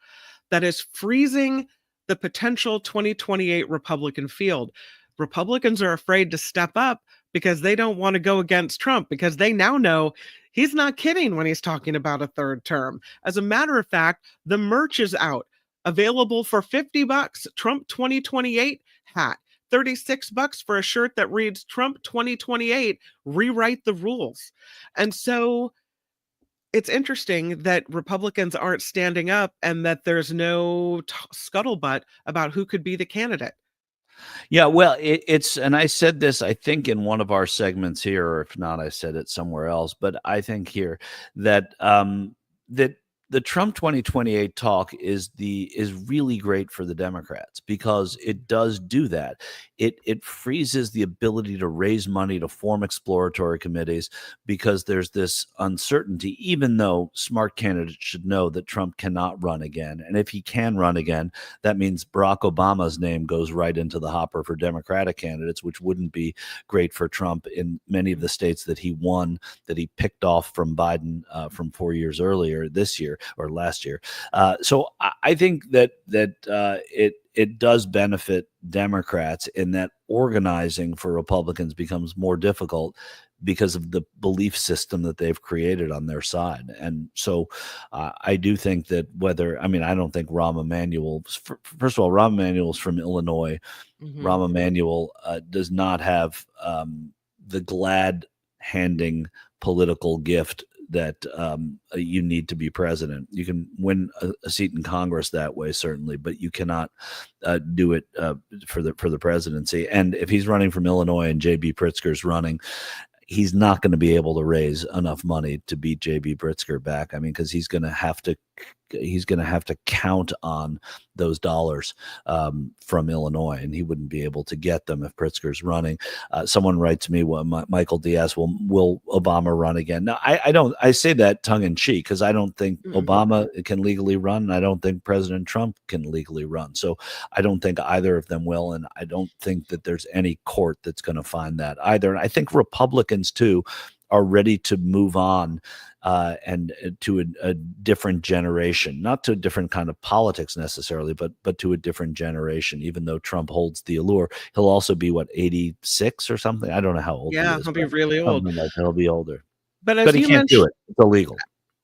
that is freezing the potential 2028 Republican field. Republicans are afraid to step up because they don't want to go against Trump, because they now know he's not kidding when he's talking about a third term. As a matter of fact, the merch is out, available for $50, Trump 2028 hat, $36 for a shirt that reads Trump 2028, rewrite the rules. And so it's interesting that Republicans aren't standing up and that there's no scuttlebutt about who could be the candidate. Yeah, well, it's, and I said this, I think, in one of our segments here, or if not, I said it somewhere else, but I think here that that the Trump 2028 talk is really great for the Democrats, because it does do that. It freezes the ability to raise money to form exploratory committees, because there's this uncertainty, even though smart candidates should know that Trump cannot run again. And if he can run again, that means Barack Obama's name goes right into the hopper for Democratic candidates, which wouldn't be great for Trump in many of the states that he won, that he picked off from Biden from 4 years earlier this year or last year. So I think that it does benefit Democrats in that organizing for Republicans becomes more difficult because of the belief system that they've created on their side. And so I do think that I don't think Rahm Emanuel, first of all, Rahm Emanuel's from Illinois. Mm-hmm. Rahm Emanuel does not have the glad handing political gift that you need to be president. You can win a seat in Congress that way, certainly, but you cannot do it for the presidency. And if he's running from Illinois and J.B. Pritzker's running, he's not going to be able to raise enough money to beat J.B. Pritzker back. I mean, because he's going to have to he's going to have to count on those dollars from Illinois, and he wouldn't be able to get them if Pritzker's running. Someone writes to me, well, Michael Diaz, will Obama run again? Now, I say that tongue in cheek because I don't think Obama can legally run. And I don't think President Trump can legally run. So I don't think either of them will. And I don't think that there's any court that's going to find that either. And I think Republicans too are ready to move on and to a different generation, not to a different kind of politics necessarily, but to a different generation. Even though Trump holds the allure, he'll also be 86 or something. I don't know how old. Yeah, he is, he'll be really old. Like he'll be older. But as he you can't do it. It's illegal.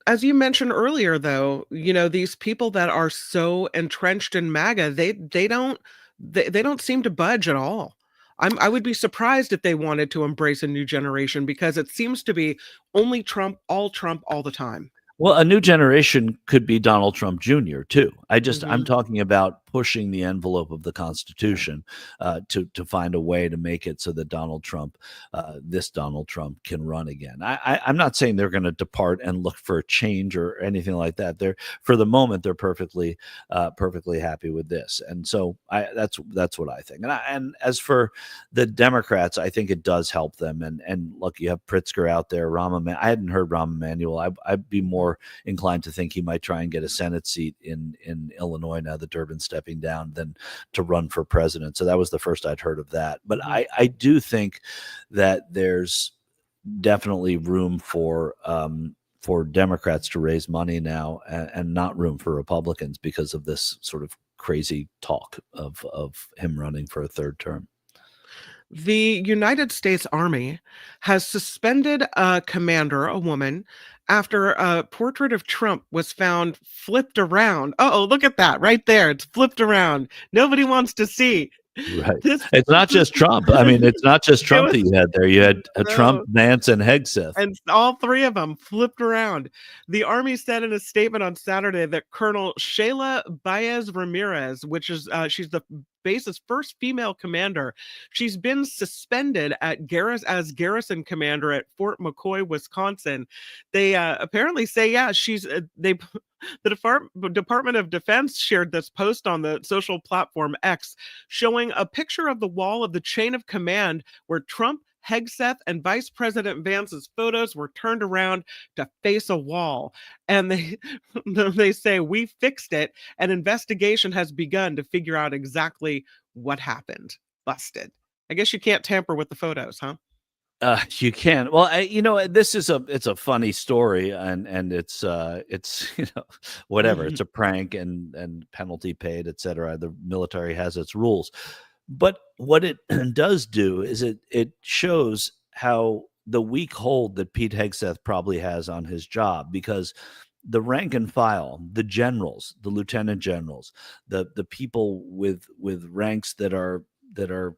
As you mentioned earlier, though, these people that are so entrenched in MAGA, they don't seem to budge at all. I would be surprised if they wanted to embrace a new generation because it seems to be only Trump all the time. Well, a new generation could be Donald Trump Jr. too. I'm talking about pushing the envelope of the Constitution to find a way to make it so that this Donald Trump can run again. I'm not saying they're going to depart and look for a change or anything like that. For the moment, they're perfectly happy with this, and so that's what I think. And as for the Democrats, I think it does help them. And look, you have Pritzker out there, I hadn't heard Rahm Emanuel. I'd be more inclined to think he might try and get a Senate seat in Illinois now that Durbin's stepping down than to run for president. So that was the first I'd heard of that. But I do think that there's definitely room for Democrats to raise money now and not room for Republicans because of this sort of crazy talk of him running for a third term. The United States Army has suspended a commander, a woman, after a portrait of Trump was found flipped around. Oh, look at that right there. It's flipped around. Nobody wants to see. Right. It's not just Trump. I mean, it's not just Trump that you had there. You had Trump, Vance, and Hegseth. And all three of them flipped around. The Army said in a statement on Saturday that Colonel Shayla Baez Ramirez, which is she's the base's first female commander, she's been suspended as garrison commander at Fort McCoy, Wisconsin. They apparently say, she's the Department of Defense shared this post on the social platform X, showing a picture of the wall of the chain of command where Trump, Hegseth, and Vice President Vance's photos were turned around to face a wall. And they say, we fixed it. An investigation has begun to figure out exactly what happened. Busted. I guess you can't tamper with the photos, huh? You can. Well, this is it's a funny story, and it's whatever. It's a prank and penalty paid, etc. The military has its rules, but what it does do is it shows how the weak hold that Pete Hegseth probably has on his job, because the rank and file, the generals, the lieutenant generals, the people with ranks that are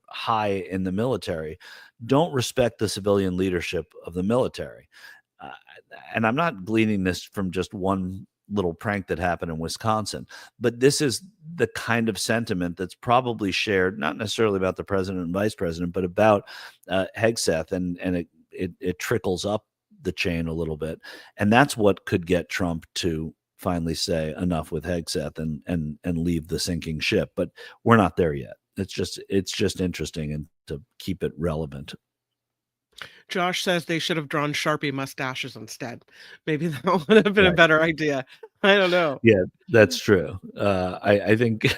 high in the military don't respect the civilian leadership of the military. And I'm not gleaning this from just one little prank that happened in Wisconsin, but this is the kind of sentiment that's probably shared, not necessarily about the president and vice president, but about Hegseth, and it trickles up the chain a little bit. And that's what could get Trump to finally say enough with Hegseth and leave the sinking ship. But we're not there yet. It's just interesting and to keep it relevant. Josh says they should have drawn Sharpie mustaches instead. Maybe that would have been a better idea. I don't know. Yeah, that's true. I think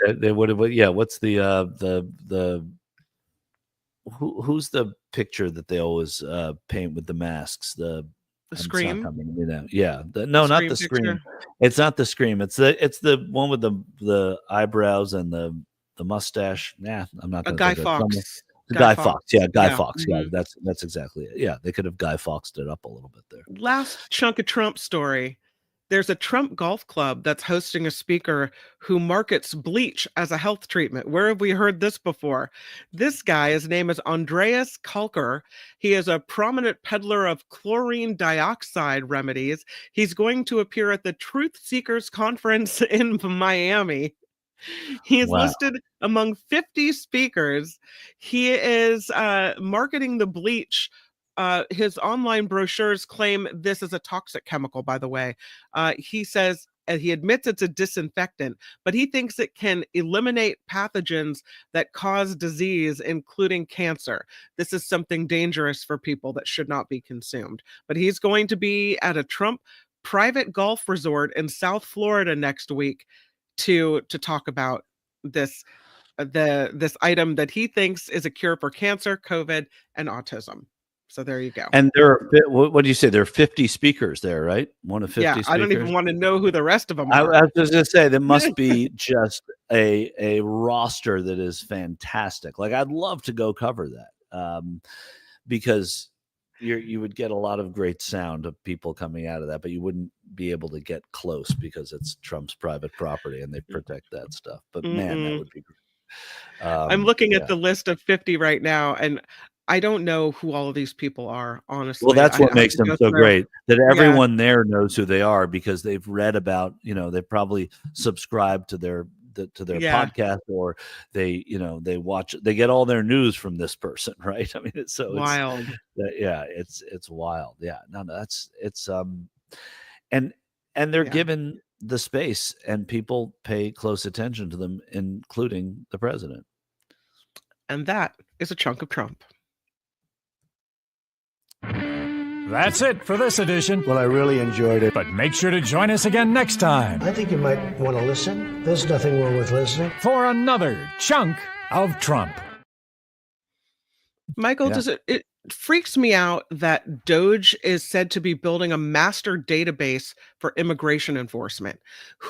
they would have. Yeah, what's the who's the picture that they always paint with the masks? The Scream. Yeah. Not the Scream. It's not the Scream. It's the one with the eyebrows and the mustache. Nah, I'm not. Guy Fawkes. Guy Fawkes. Yeah, Guy Fawkes. Yeah, that's exactly it. Yeah, they could have Guy Fawkesed it up a little bit there. Last chunk of Trump story. There's a Trump golf club that's hosting a speaker who markets bleach as a health treatment. Where have we heard this before? This guy, his name is Andreas Kalker. He is a prominent peddler of chlorine dioxide remedies. He's going to appear at the Truth Seekers Conference in Miami. He is listed among 50 speakers. He is marketing the bleach his online brochures claim this is a toxic chemical, by the way. He says, and he admits it's a disinfectant, but he thinks it can eliminate pathogens that cause disease, including cancer. This is something dangerous for people that should not be consumed. But he's going to be at a Trump private golf resort in South Florida next week to talk about this this item that he thinks is a cure for cancer, COVID, and autism. So there you go. And there are, what do you say? There are 50 speakers there, right? One of 50 yeah, speakers. I don't even want to know who the rest of them are. I was just going to say, there must be just a roster that is fantastic. Like, I'd love to go cover that because you would get a lot of great sound of people coming out of that, but you wouldn't be able to get close because it's Trump's private property and they protect that stuff. But man, that would be great. I'm looking at the list of 50 right now, and I don't know who all of these people are, honestly. Well, that's what makes them so great, that everyone there knows who they are because they've read about, they've probably subscribed to their podcast, or they watch, they get all their news from this person, right? I mean, it's so wild. It's wild. Yeah, no, it's and they're given the space, and people pay close attention to them, including the president. And that is a chunk of Trump. That's it for this edition. Well, I really enjoyed it. But make sure to join us again next time. I think you might want to listen. There's nothing wrong with listening. For another chunk of Trump. Michael, does it freaks me out that DOGE is said to be building a master database for immigration enforcement.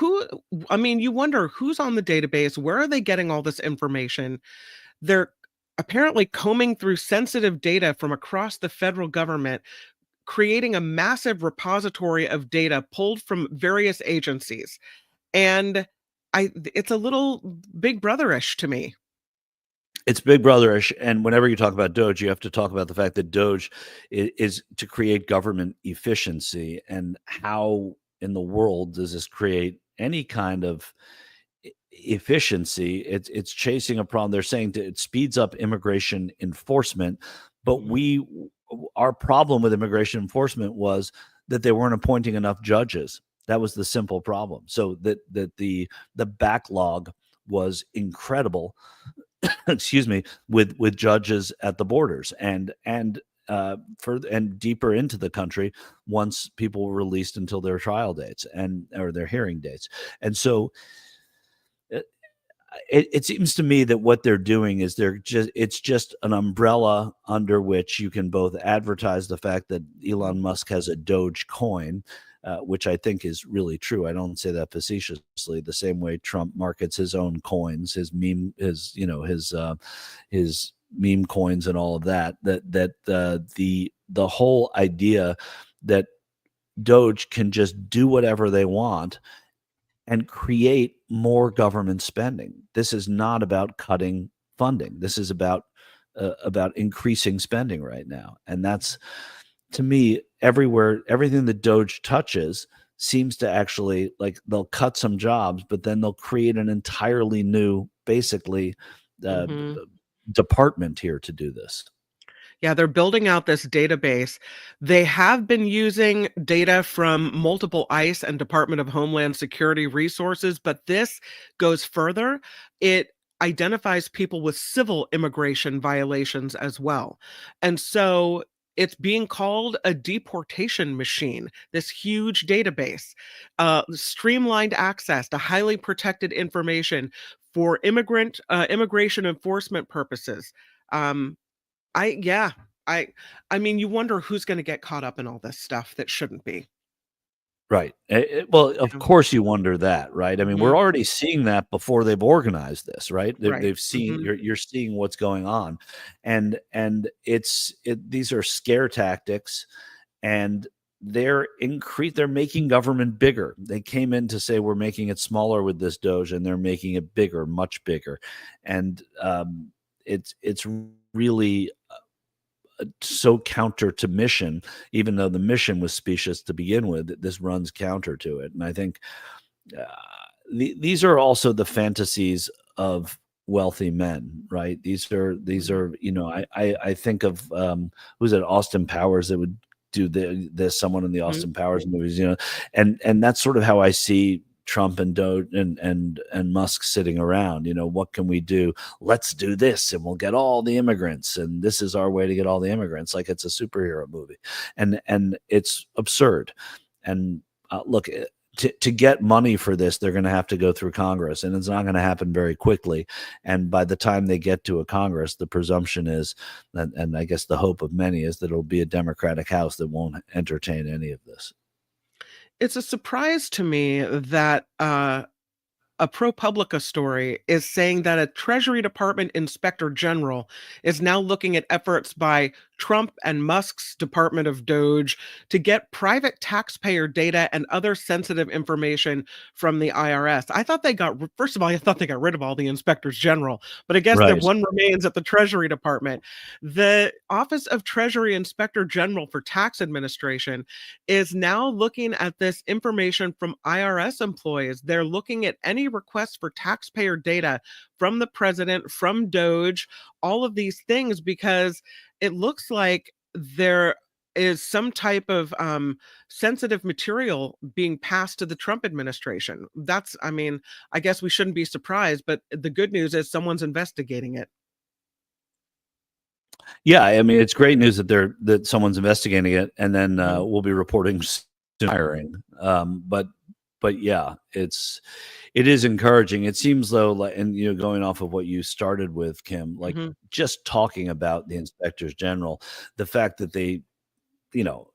You wonder who's on the database, where are they getting all this information? They're apparently combing through sensitive data from across the federal government, creating a massive repository of data pulled from various agencies. And it's a little Big Brother-ish to me. It's Big Brother-ish, and whenever you talk about DOGE, you have to talk about the fact that DOGE is to create government efficiency. And how in the world does this create any kind of efficiency? It's chasing a problem. They're saying that it speeds up immigration enforcement, but our problem with immigration enforcement was that they weren't appointing enough judges. That was the simple problem. So that the backlog was incredible. Excuse me, with judges at the borders and further and deeper into the country once people were released until their trial dates or their hearing dates. And so it seems to me that what they're doing is it's just an umbrella under which you can both advertise the fact that Elon Musk has a Doge coin, which I think is really true. I don't say that facetiously. The same way Trump markets his own coins, his meme coins and all of that. The whole idea that Doge can just do whatever they want and create more government spending. This is not about cutting funding. This is about increasing spending right now, and that's, to me, everything that DOGE touches seems to actually, like, they'll cut some jobs, but then they'll create an entirely new, basically, department here to do this. Yeah, they're building out this database. They have been using data from multiple ICE and Department of Homeland Security resources, but this goes further. It identifies people with civil immigration violations as well. And so it's being called a deportation machine, this huge database, streamlined access to highly protected information for immigration enforcement purposes. I mean, you wonder who's going to get caught up in all this stuff that shouldn't be. Right. Well, of course you wonder that, right? I mean, we're already seeing that before they've organized this, right? They've seen, you're seeing what's going on, and these are scare tactics, and they're making government bigger. They came in to say we're making it smaller with this DOGE, and they're making it bigger, much bigger, and it's really so counter to mission, even though the mission was specious to begin with. This runs counter to it. And I think these are also the fantasies of wealthy men, right? These are, you know, I think of who's it, Austin Powers, that would do there's someone in the Austin Powers movies, you know, and that's sort of how I see Trump and DOGE and Musk sitting around. You know, what can we do? Let's do this, and we'll get all the immigrants, and this is our way to get all the immigrants, like it's a superhero movie, and it's absurd. And look, to get money for this, they're going to have to go through Congress, and it's not going to happen very quickly. And by the time they get to a Congress, the presumption is, and I guess the hope of many is, that it'll be a Democratic House that won't entertain any of this. It's a surprise to me that a ProPublica story is saying that a Treasury Department Inspector General is now looking at efforts by Trump and Musk's Department of DOGE to get private taxpayer data and other sensitive information from the IRS. I thought they got, first of all, I thought they got rid of all the inspectors general, but I guess that one remains at the Treasury Department. The Office of Treasury Inspector General for Tax Administration is now looking at this information from IRS employees. They're looking at any requests for taxpayer data from the president, from DOGE, all of these things, because it looks like there is some type of sensitive material being passed to the Trump administration. That's, I mean, I guess we shouldn't be surprised, but the good news is someone's investigating it. Yeah, I mean, it's great news that someone's investigating it, and then we'll be reporting hiring. But yeah, it is encouraging. It seems though, like, and you know, going off of what you started with, Kim, like just talking about the inspectors general, the fact that they, you know,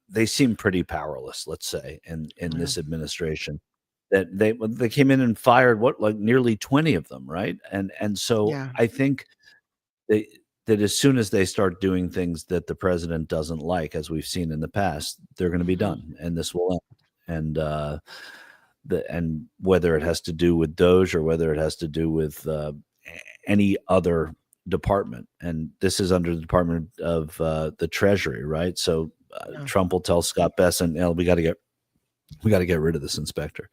they seem pretty powerless, let's say, in this administration. That they came in and fired like nearly 20 of them, right? And so I think that as soon as they start doing things that the president doesn't like, as we've seen in the past, they're going to be done, and this will end. And whether it has to do with DOGE or whether it has to do with any other department, and this is under the Department of the Treasury, right? So Trump will tell Scott Bessent, we got to get rid of this inspector.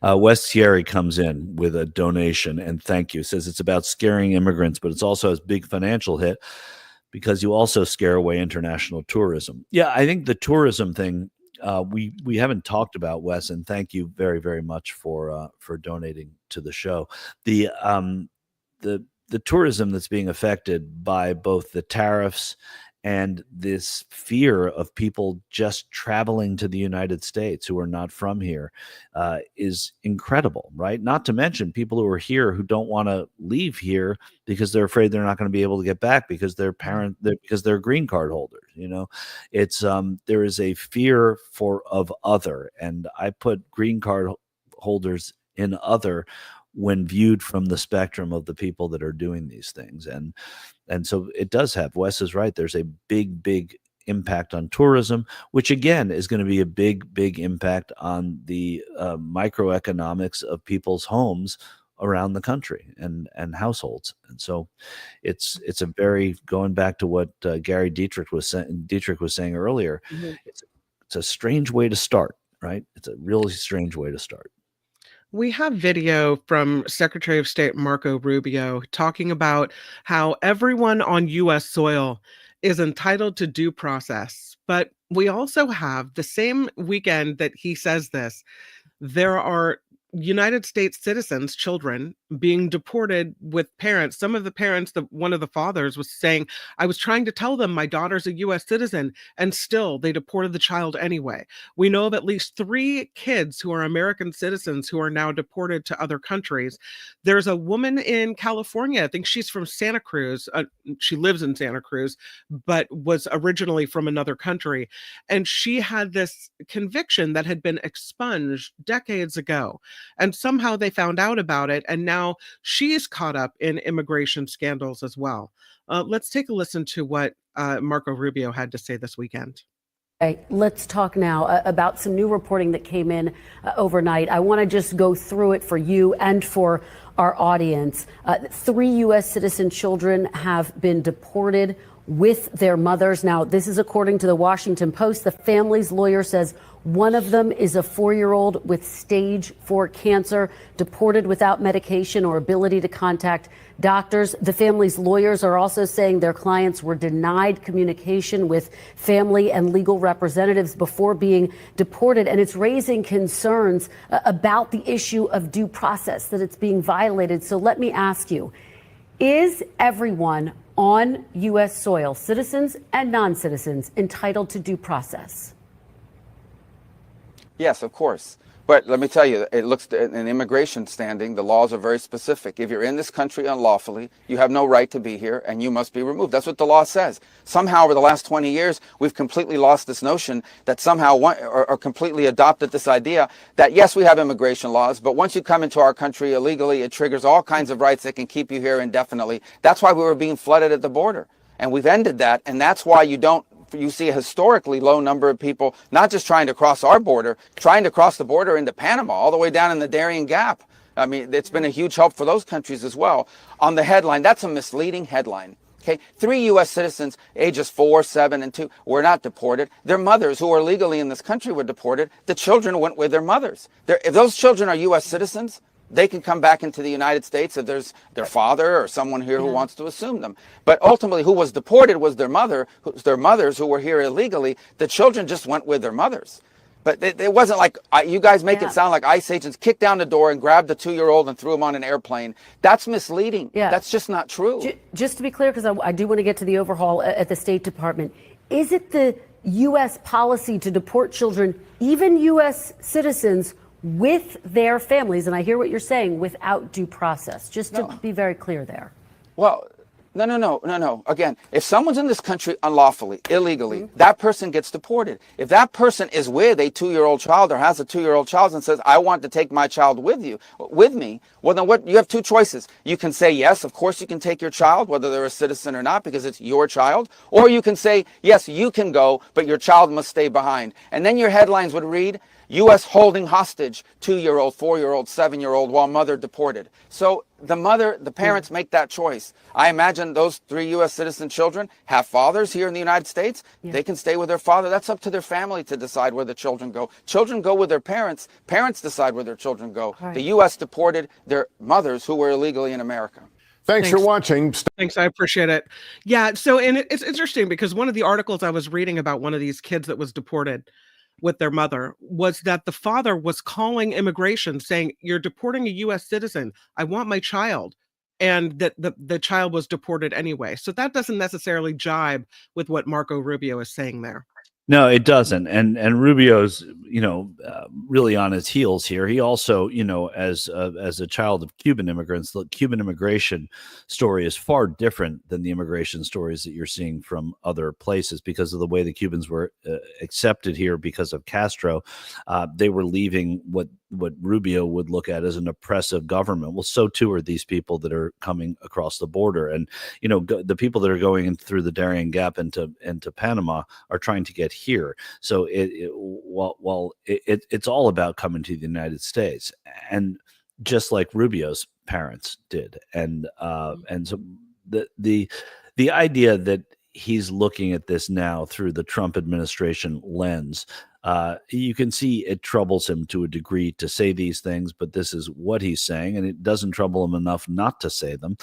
Wes Thierry comes in with a donation and thank you. Says it's about scaring immigrants, but it's also a big financial hit because you also scare away international tourism. Yeah, I think the tourism thing. We haven't talked about, Wes, and thank you very, very much for donating to the show. The tourism that's being affected by both the tariffs and this fear of people just traveling to the United States who are not from here is incredible, right? Not to mention people who are here who don't want to leave here because they're afraid they're not going to be able to get back because because they're green card holders. You know, it's there is a fear of other, and I put green card holders in other when viewed from the spectrum of the people that are doing these things. And so it does have, Wes is right, there's a big impact on tourism, which again is going to be a big impact on the microeconomics of people's homes around the country and households. And so it's a very, going back to what Gary Dietrich was saying earlier, it's a strange way to start, right? It's a really strange way to start. We have video from Secretary of State Marco Rubio talking about how everyone on U.S. soil is entitled to due process. But we also have, the same weekend that he says this, there are United States citizens, children, being deported with parents. Some of the parents, one of the fathers was saying, I was trying to tell them my daughter's a U.S. citizen, and still they deported the child anyway. We know of at least 3 kids who are American citizens who are now deported to other countries. There's a woman in California, I think she's from Santa Cruz. She lives in Santa Cruz, but was originally from another country. And she had this conviction that had been expunged decades ago. And somehow they found out about it, and now she's caught up in immigration scandals as well. Let's take a listen to what Marco Rubio had to say this weekend. Okay, let's talk now about some new reporting that came in overnight. I want to just go through it for you and for our audience. 3 U.S. citizen children have been deported with their mothers. Now, this is according to the Washington Post. The family's lawyer says one of them is a 4-year-old with stage 4 cancer, deported without medication or ability to contact doctors. The family's lawyers are also saying their clients were denied communication with family and legal representatives before being deported. And it's raising concerns about the issue of due process, that it's being violated. So let me ask you, is everyone on U.S. soil, citizens and non-citizens, entitled to due process? Yes, of course. But let me tell you, it looks in immigration standing, the laws are very specific. If you're in this country unlawfully, you have no right to be here and you must be removed. That's what the law says. Somehow over the last 20 years, we've completely lost this notion that somehow or completely adopted this idea that yes, we have immigration laws, but once you come into our country illegally, it triggers all kinds of rights that can keep you here indefinitely. That's why we were being flooded at the border. And we've ended that. And that's why you see a historically low number of people, not just trying to cross our border, trying to cross the border into Panama, all the way down in the Darien Gap. I mean, it's been a huge help for those countries as well. On the headline, that's a misleading headline. Okay, 3 U.S. citizens, ages 4, 7, and 2, were not deported. Their mothers, who are legally in this country, were deported. The children went with their mothers. If those children are U.S. citizens, they can come back into the United States if there's their father or someone here who wants to assume them. But ultimately, who was deported was their mothers who were here illegally. The children just went with their mothers. But it wasn't like, you guys make it sound like ICE agents kicked down the door and grabbed the 2-year-old and threw him on an airplane. That's misleading. Yeah. That's just not true. Just to be clear, because I do want to get to the overhaul at the State Department, is it the U.S. policy to deport children, even U.S. citizens, with their families, and I hear what you're saying, without due process, just to be very clear there? Well, no. Again, if someone's in this country unlawfully, illegally, that person gets deported. If that person is with a 2-year-old child or has a 2-year-old child and says, I want to take my child with me, well, then you have 2 choices. You can say, yes, of course you can take your child, whether they're a citizen or not, because it's your child. Or you can say, yes, you can go, but your child must stay behind. And then your headlines would read, U.S. holding hostage 2-year-old, 4-year-old, 7-year-old while mother deported. So the parents make that choice. I imagine those 3 U.S. citizen children have fathers here in the United States. Yeah. They can stay with their father. That's up to their family to decide where the children go. Children go with their parents. Parents decide where their children go. Right. The U.S. deported their mothers who were illegally in America. Thanks for watching. Thanks, I appreciate it. Yeah, so and it's interesting because one of the articles I was reading about one of these kids that was deported with their mother was that the father was calling immigration saying, you're deporting a U.S. citizen. I want my child. And that the child was deported anyway. So that doesn't necessarily jibe with what Marco Rubio is saying there. No, it doesn't. And Rubio's, really on his heels here. He also, as a child of Cuban immigrants, the Cuban immigration story is far different than the immigration stories that you're seeing from other places because of the way the Cubans were accepted here because of Castro. They were leaving what Rubio would look at as an oppressive government. Well, so too are these people that are coming across the border. And, the people that are going in through the Darien Gap into Panama are trying to get here. So it's all about coming to the United States, and just like Rubio's parents did. And so the idea that he's looking at this now through the Trump administration lens, you can see it troubles him to a degree to say these things, but this is what he's saying, and it doesn't trouble him enough not to say them.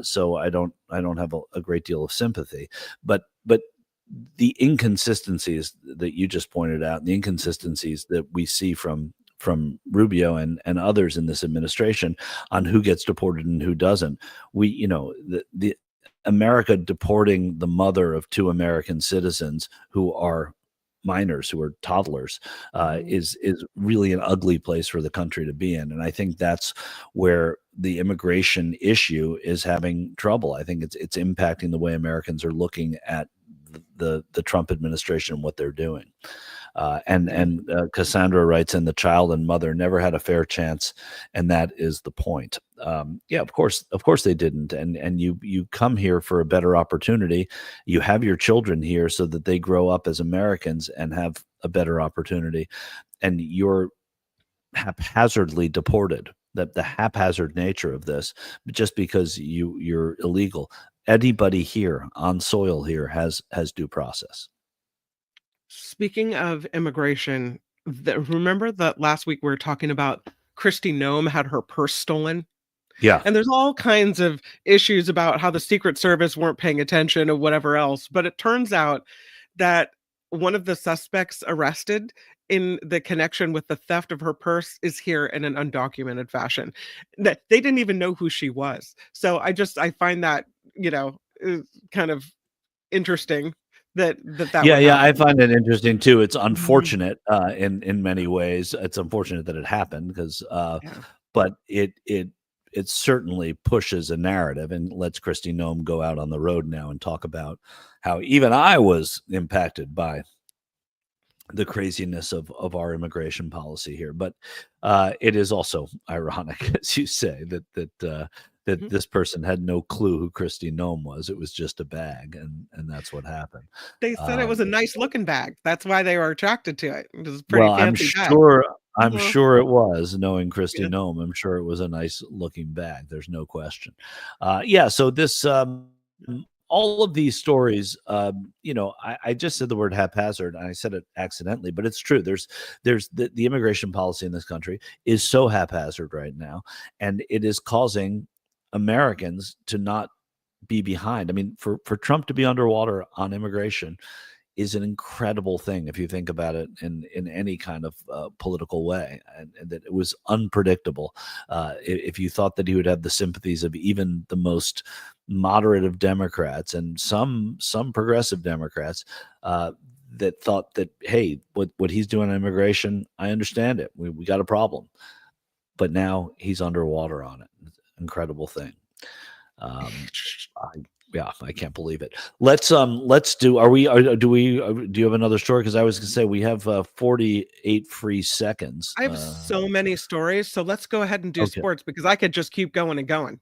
So I don't have a great deal of sympathy, but the inconsistencies that you just pointed out, the inconsistencies that we see from Rubio and others in this administration on who gets deported and who doesn't, the America deporting the mother of 2 American citizens who are minors, who are toddlers, is really an ugly place for the country to be in. And I think that's where the immigration issue is having trouble. I think it's impacting the way Americans are looking at the Trump administration and what they're doing. And Cassandra writes in, the child and mother never had a fair chance, and that is the point. Yeah, of course they didn't. And you come here for a better opportunity. You have your children here so that they grow up as Americans and have a better opportunity, and you're haphazardly deported. That the haphazard nature of this, just because you're illegal, anybody here on soil here has due process. Speaking of immigration, remember that last week we were talking about Kristi Noem had her purse stolen? Yeah. And there's all kinds of issues about how the Secret Service weren't paying attention or whatever else. But it turns out that one of the suspects arrested in the connection with the theft of her purse is here in an undocumented fashion. That they didn't even know who she was. So I find that, kind of interesting that would Yeah, I happen. find it interesting too. It's Mhm. unfortunate in many ways. It's unfortunate that it happened because Yeah. but it certainly pushes a narrative and lets Kristi Noem go out on the road now and talk about how even I was impacted by the craziness of our immigration policy here. But it is also ironic, as you say, that Mhm. this person had no clue who Kristi Noem was. It was just a bag, and that's what happened. They said it was a nice looking bag. That's why they were attracted to it. It was a pretty Well, fancy bag. I'm Mhm. sure it was, knowing Kristi Yeah. Noem. I'm sure it was a nice looking bag. There's no question. Yeah. So this, all of these stories, I just said the word haphazard, and I said it accidentally, but it's true. There's the immigration policy in this country is so haphazard right now, and it is causing Americans to not be behind. I mean, for Trump to be underwater on immigration is an incredible thing if you think about it in any kind of political way, and that it was unpredictable. If you thought that he would have the sympathies of even the most moderate of Democrats and some progressive Democrats that thought that, hey, what he's doing on immigration, I understand it. We got a problem, but now he's underwater on it. It's an incredible thing. I can't believe it. Let's do. Do you have another story? Because I was going to say we have 48 free seconds. I have so many stories, so let's go ahead and do Okay. sports because I could just keep going and going.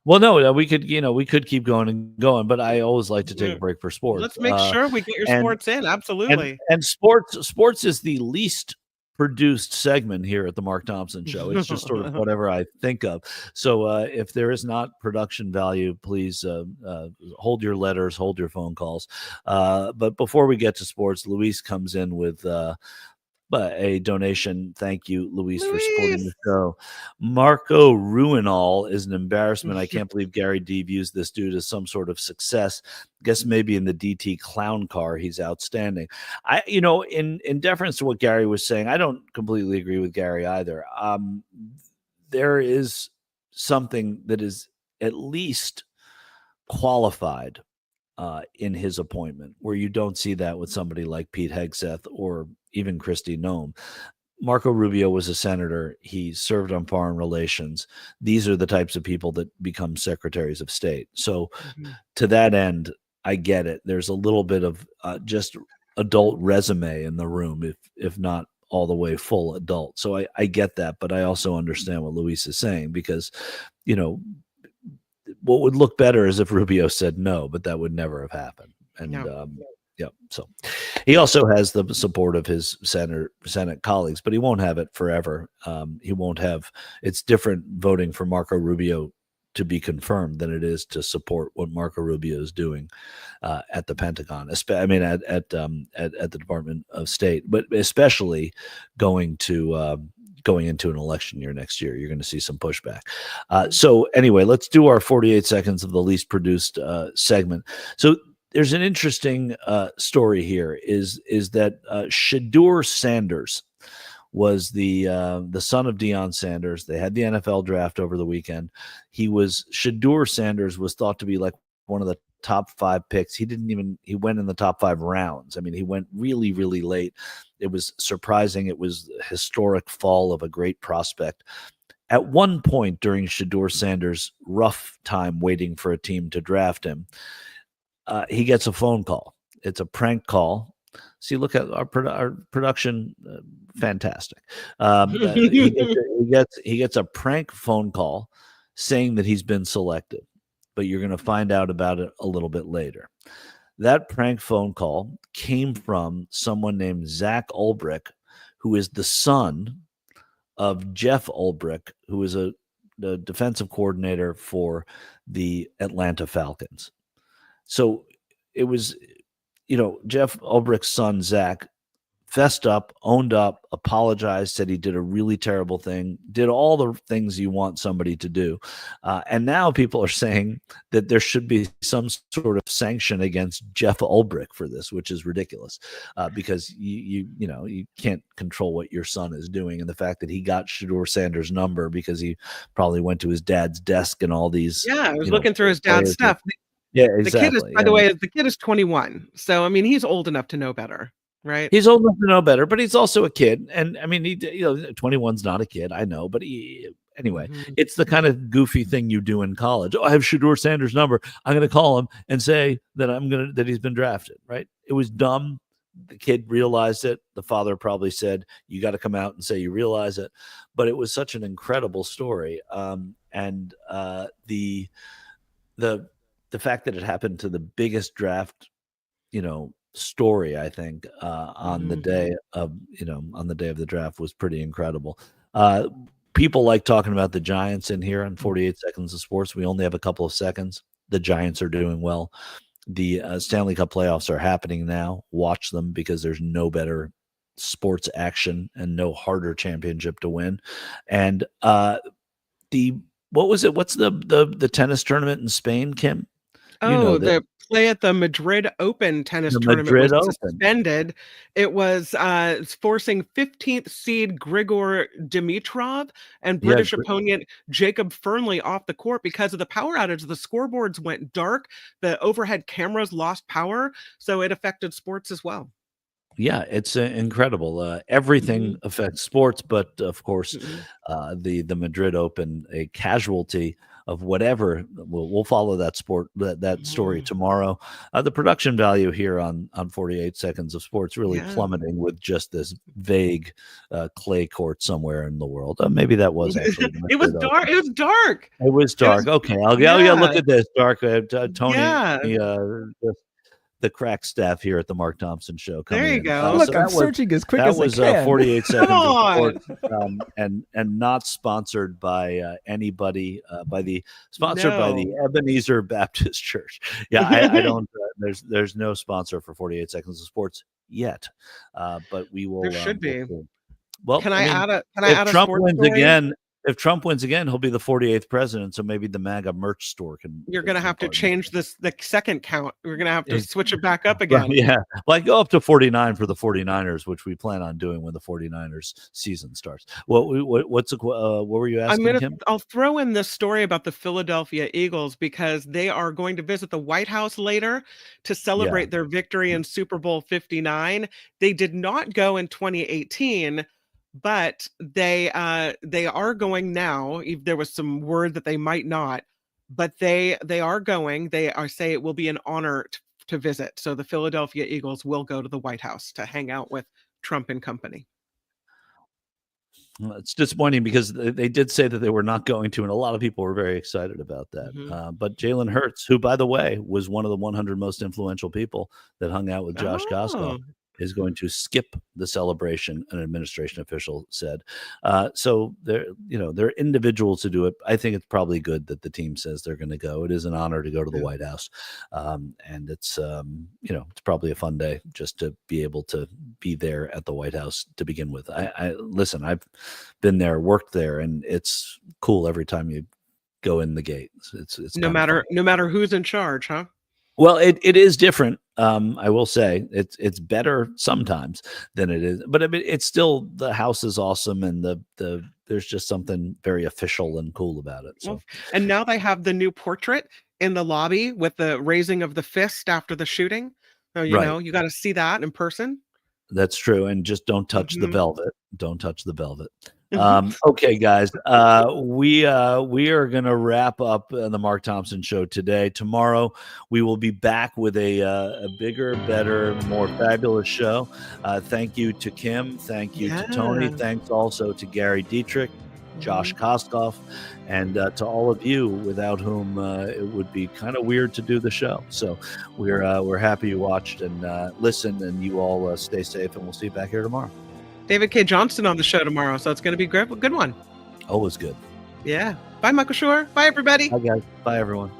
Well, no, we could keep going and going, but I always like to take a break for sports. Let's make sure we get your and- sports in. Absolutely. And sports is the least produced segment here at the Mark Thompson Show. It's just sort of whatever I think of. So if there is not production value, please hold your letters, hold your phone calls. But before we get to sports, Luis comes in with a donation. Thank you, Luis, for supporting the show. Marco Ruinall is an embarrassment. I can't believe Gary D views this dude as some sort of success. Guess maybe in the DT clown car, he's outstanding. In deference to what Gary was saying, I don't completely agree with Gary either. There is something that is at least qualified in his appointment, where you don't see that with somebody like Pete Hegseth or even Kristi Noem. Marco Rubio was a senator. He served on foreign relations. These are the types of people that become secretaries of state. So to that end, I get it. There's a little bit of just adult resume in the room, if not all the way full adult. So I get that, but I also understand what Luis is saying, because, what would look better is if Rubio said no, but that would never have happened. And yeah, so he also has the support of his Senate colleagues, but he won't have it forever. He won't have. It's different voting for Marco Rubio to be confirmed than it is to support what Marco Rubio is doing at the Pentagon. I mean, at the Department of State, but especially going into an election year next year, you're going to see some pushback. So anyway, let's do our 48 seconds of the least produced segment. So there's an interesting story here is that Shadur Sanders was the son of Deion Sanders. They had the NFL draft over the weekend. Shadur Sanders was thought to be like one of the top 5 picks. He went in the top 5 rounds. I mean, he went really, really late. It was surprising. It was a historic fall of a great prospect. At one point during Shadur Sanders' rough time waiting for a team to draft him, he gets a phone call. It's a prank call. See, look at our production, fantastic. He gets a prank phone call saying that he's been selected, but you're going to find out about it a little bit later. That prank phone call came from someone named Zach Ulbrich, who is the son of Jeff Ulbrich, who is a the defensive coordinator for the Atlanta Falcons. So it was, Jeff Ulbricht's son, Zach, fessed up, owned up, apologized, said he did a really terrible thing, did all the things you want somebody to do. And now people are saying that there should be some sort of sanction against Jeff Ulbricht for this, which is ridiculous because you can't control what your son is doing. And the fact that he got Shedeur Sanders' number because he probably went to his dad's desk and all these. Yeah, I was looking through his dad's stuff. Yeah, exactly. The kid is, by the way, the kid is 21. So, I mean, he's old enough to know better. Right. He's old enough to know better, but he's also a kid. And I mean, 21's not a kid, I know, but anyway, it's the kind of goofy thing you do in college. Oh, I have Shedeur Sanders' number. I'm going to call him and say that that he's been drafted. Right. It was dumb. The kid realized it. The father probably said, you got to come out and say you realize it. But it was such an incredible story. And the fact that it happened to the biggest draft, story, I think, on the day of the draft was pretty incredible. People like talking about the Giants in here on 48 Seconds of Sports. We only have a couple of seconds. The Giants are doing well. The Stanley Cup playoffs are happening now. Watch them because there's no better sports action and no harder championship to win. And what was it? What's the tennis tournament in Spain, Kim? The play at the Madrid Open tennis tournament was suspended. It was forcing 15th seed Grigor Dimitrov and British opponent Jacob Fernley off the court because of the power outage. The scoreboards went dark. The overhead cameras lost power. So it affected sports as well. Yeah, it's incredible. Everything affects sports, but of course, the Madrid Open, a casualty of whatever. We'll follow that story tomorrow. The production value here on 48 Seconds of Sports really plummeting with just this vague clay court somewhere in the world. Maybe that was actually it was dark. It was dark. It was dark. Okay, I'll look at this. Dark. Tony. The crack staff here at the Mark Thompson Show. There you go. Look, I'm searching as quick as I can. That was 48 Seconds of Sports, and not sponsored by anybody. By the Ebenezer Baptist Church. Yeah, I don't. There's no sponsor for 48 Seconds of Sports yet, but we will. There should be. Well, can I add a Trump sports wins story? again? If Trump wins again, he'll be the 48th president. So maybe the MAGA merch store can. You're going to have to change the second count. We're going to have to switch it back up again. Yeah. Well, I go up to 49 for the 49ers, which we plan on doing when the 49ers season starts. What were you asking him? I'll throw in this story about the Philadelphia Eagles because they are going to visit the White House later to celebrate their victory in Super Bowl 59. They did not go in 2018. But they are going now. There was some word that they might not, but they are going. They say it will be an honor to visit. So the Philadelphia Eagles will go to the White House to hang out with Trump and company. Well, it's disappointing because they did say that they were not going to, and a lot of people were very excited about that. But Jalen Hurts, who, by the way, was one of the 100 most influential people that hung out with Josh Koskoff, is going to skip the celebration, an administration official said. So they're individuals to do it. I think it's probably good that the team says they're going to go. It is an honor to go to the White House. And it's, it's probably a fun day just to be able to be there at the White House to begin with. Listen, I've been there, worked there, and it's cool every time you go in the gate. It's no matter who's in charge, huh? Well, it is different. I will say it's better sometimes than it is, but I mean, it's still, the house is awesome, and there's just something very official and cool about it. So, and now they have the new portrait in the lobby with the raising of the fist after the shooting. So you got to see that in person. That's true, and just don't touch the velvet. Don't touch the velvet. Okay, guys, we are going to wrap up the Mark Thompson Show today. Tomorrow, we will be back with a bigger, better, more fabulous show. Thank you to Kim. Thank you to Tony. Thanks also to Gary Dietrich, Josh Koskoff, and to all of you without whom it would be kind of weird to do the show. So we're happy you watched and listened, and you all stay safe, and we'll see you back here tomorrow. David K. Johnston on the show tomorrow, so it's going to be a good one. Always good. Yeah. Bye, Michael Shure. Bye, everybody. Bye, guys. Bye, everyone.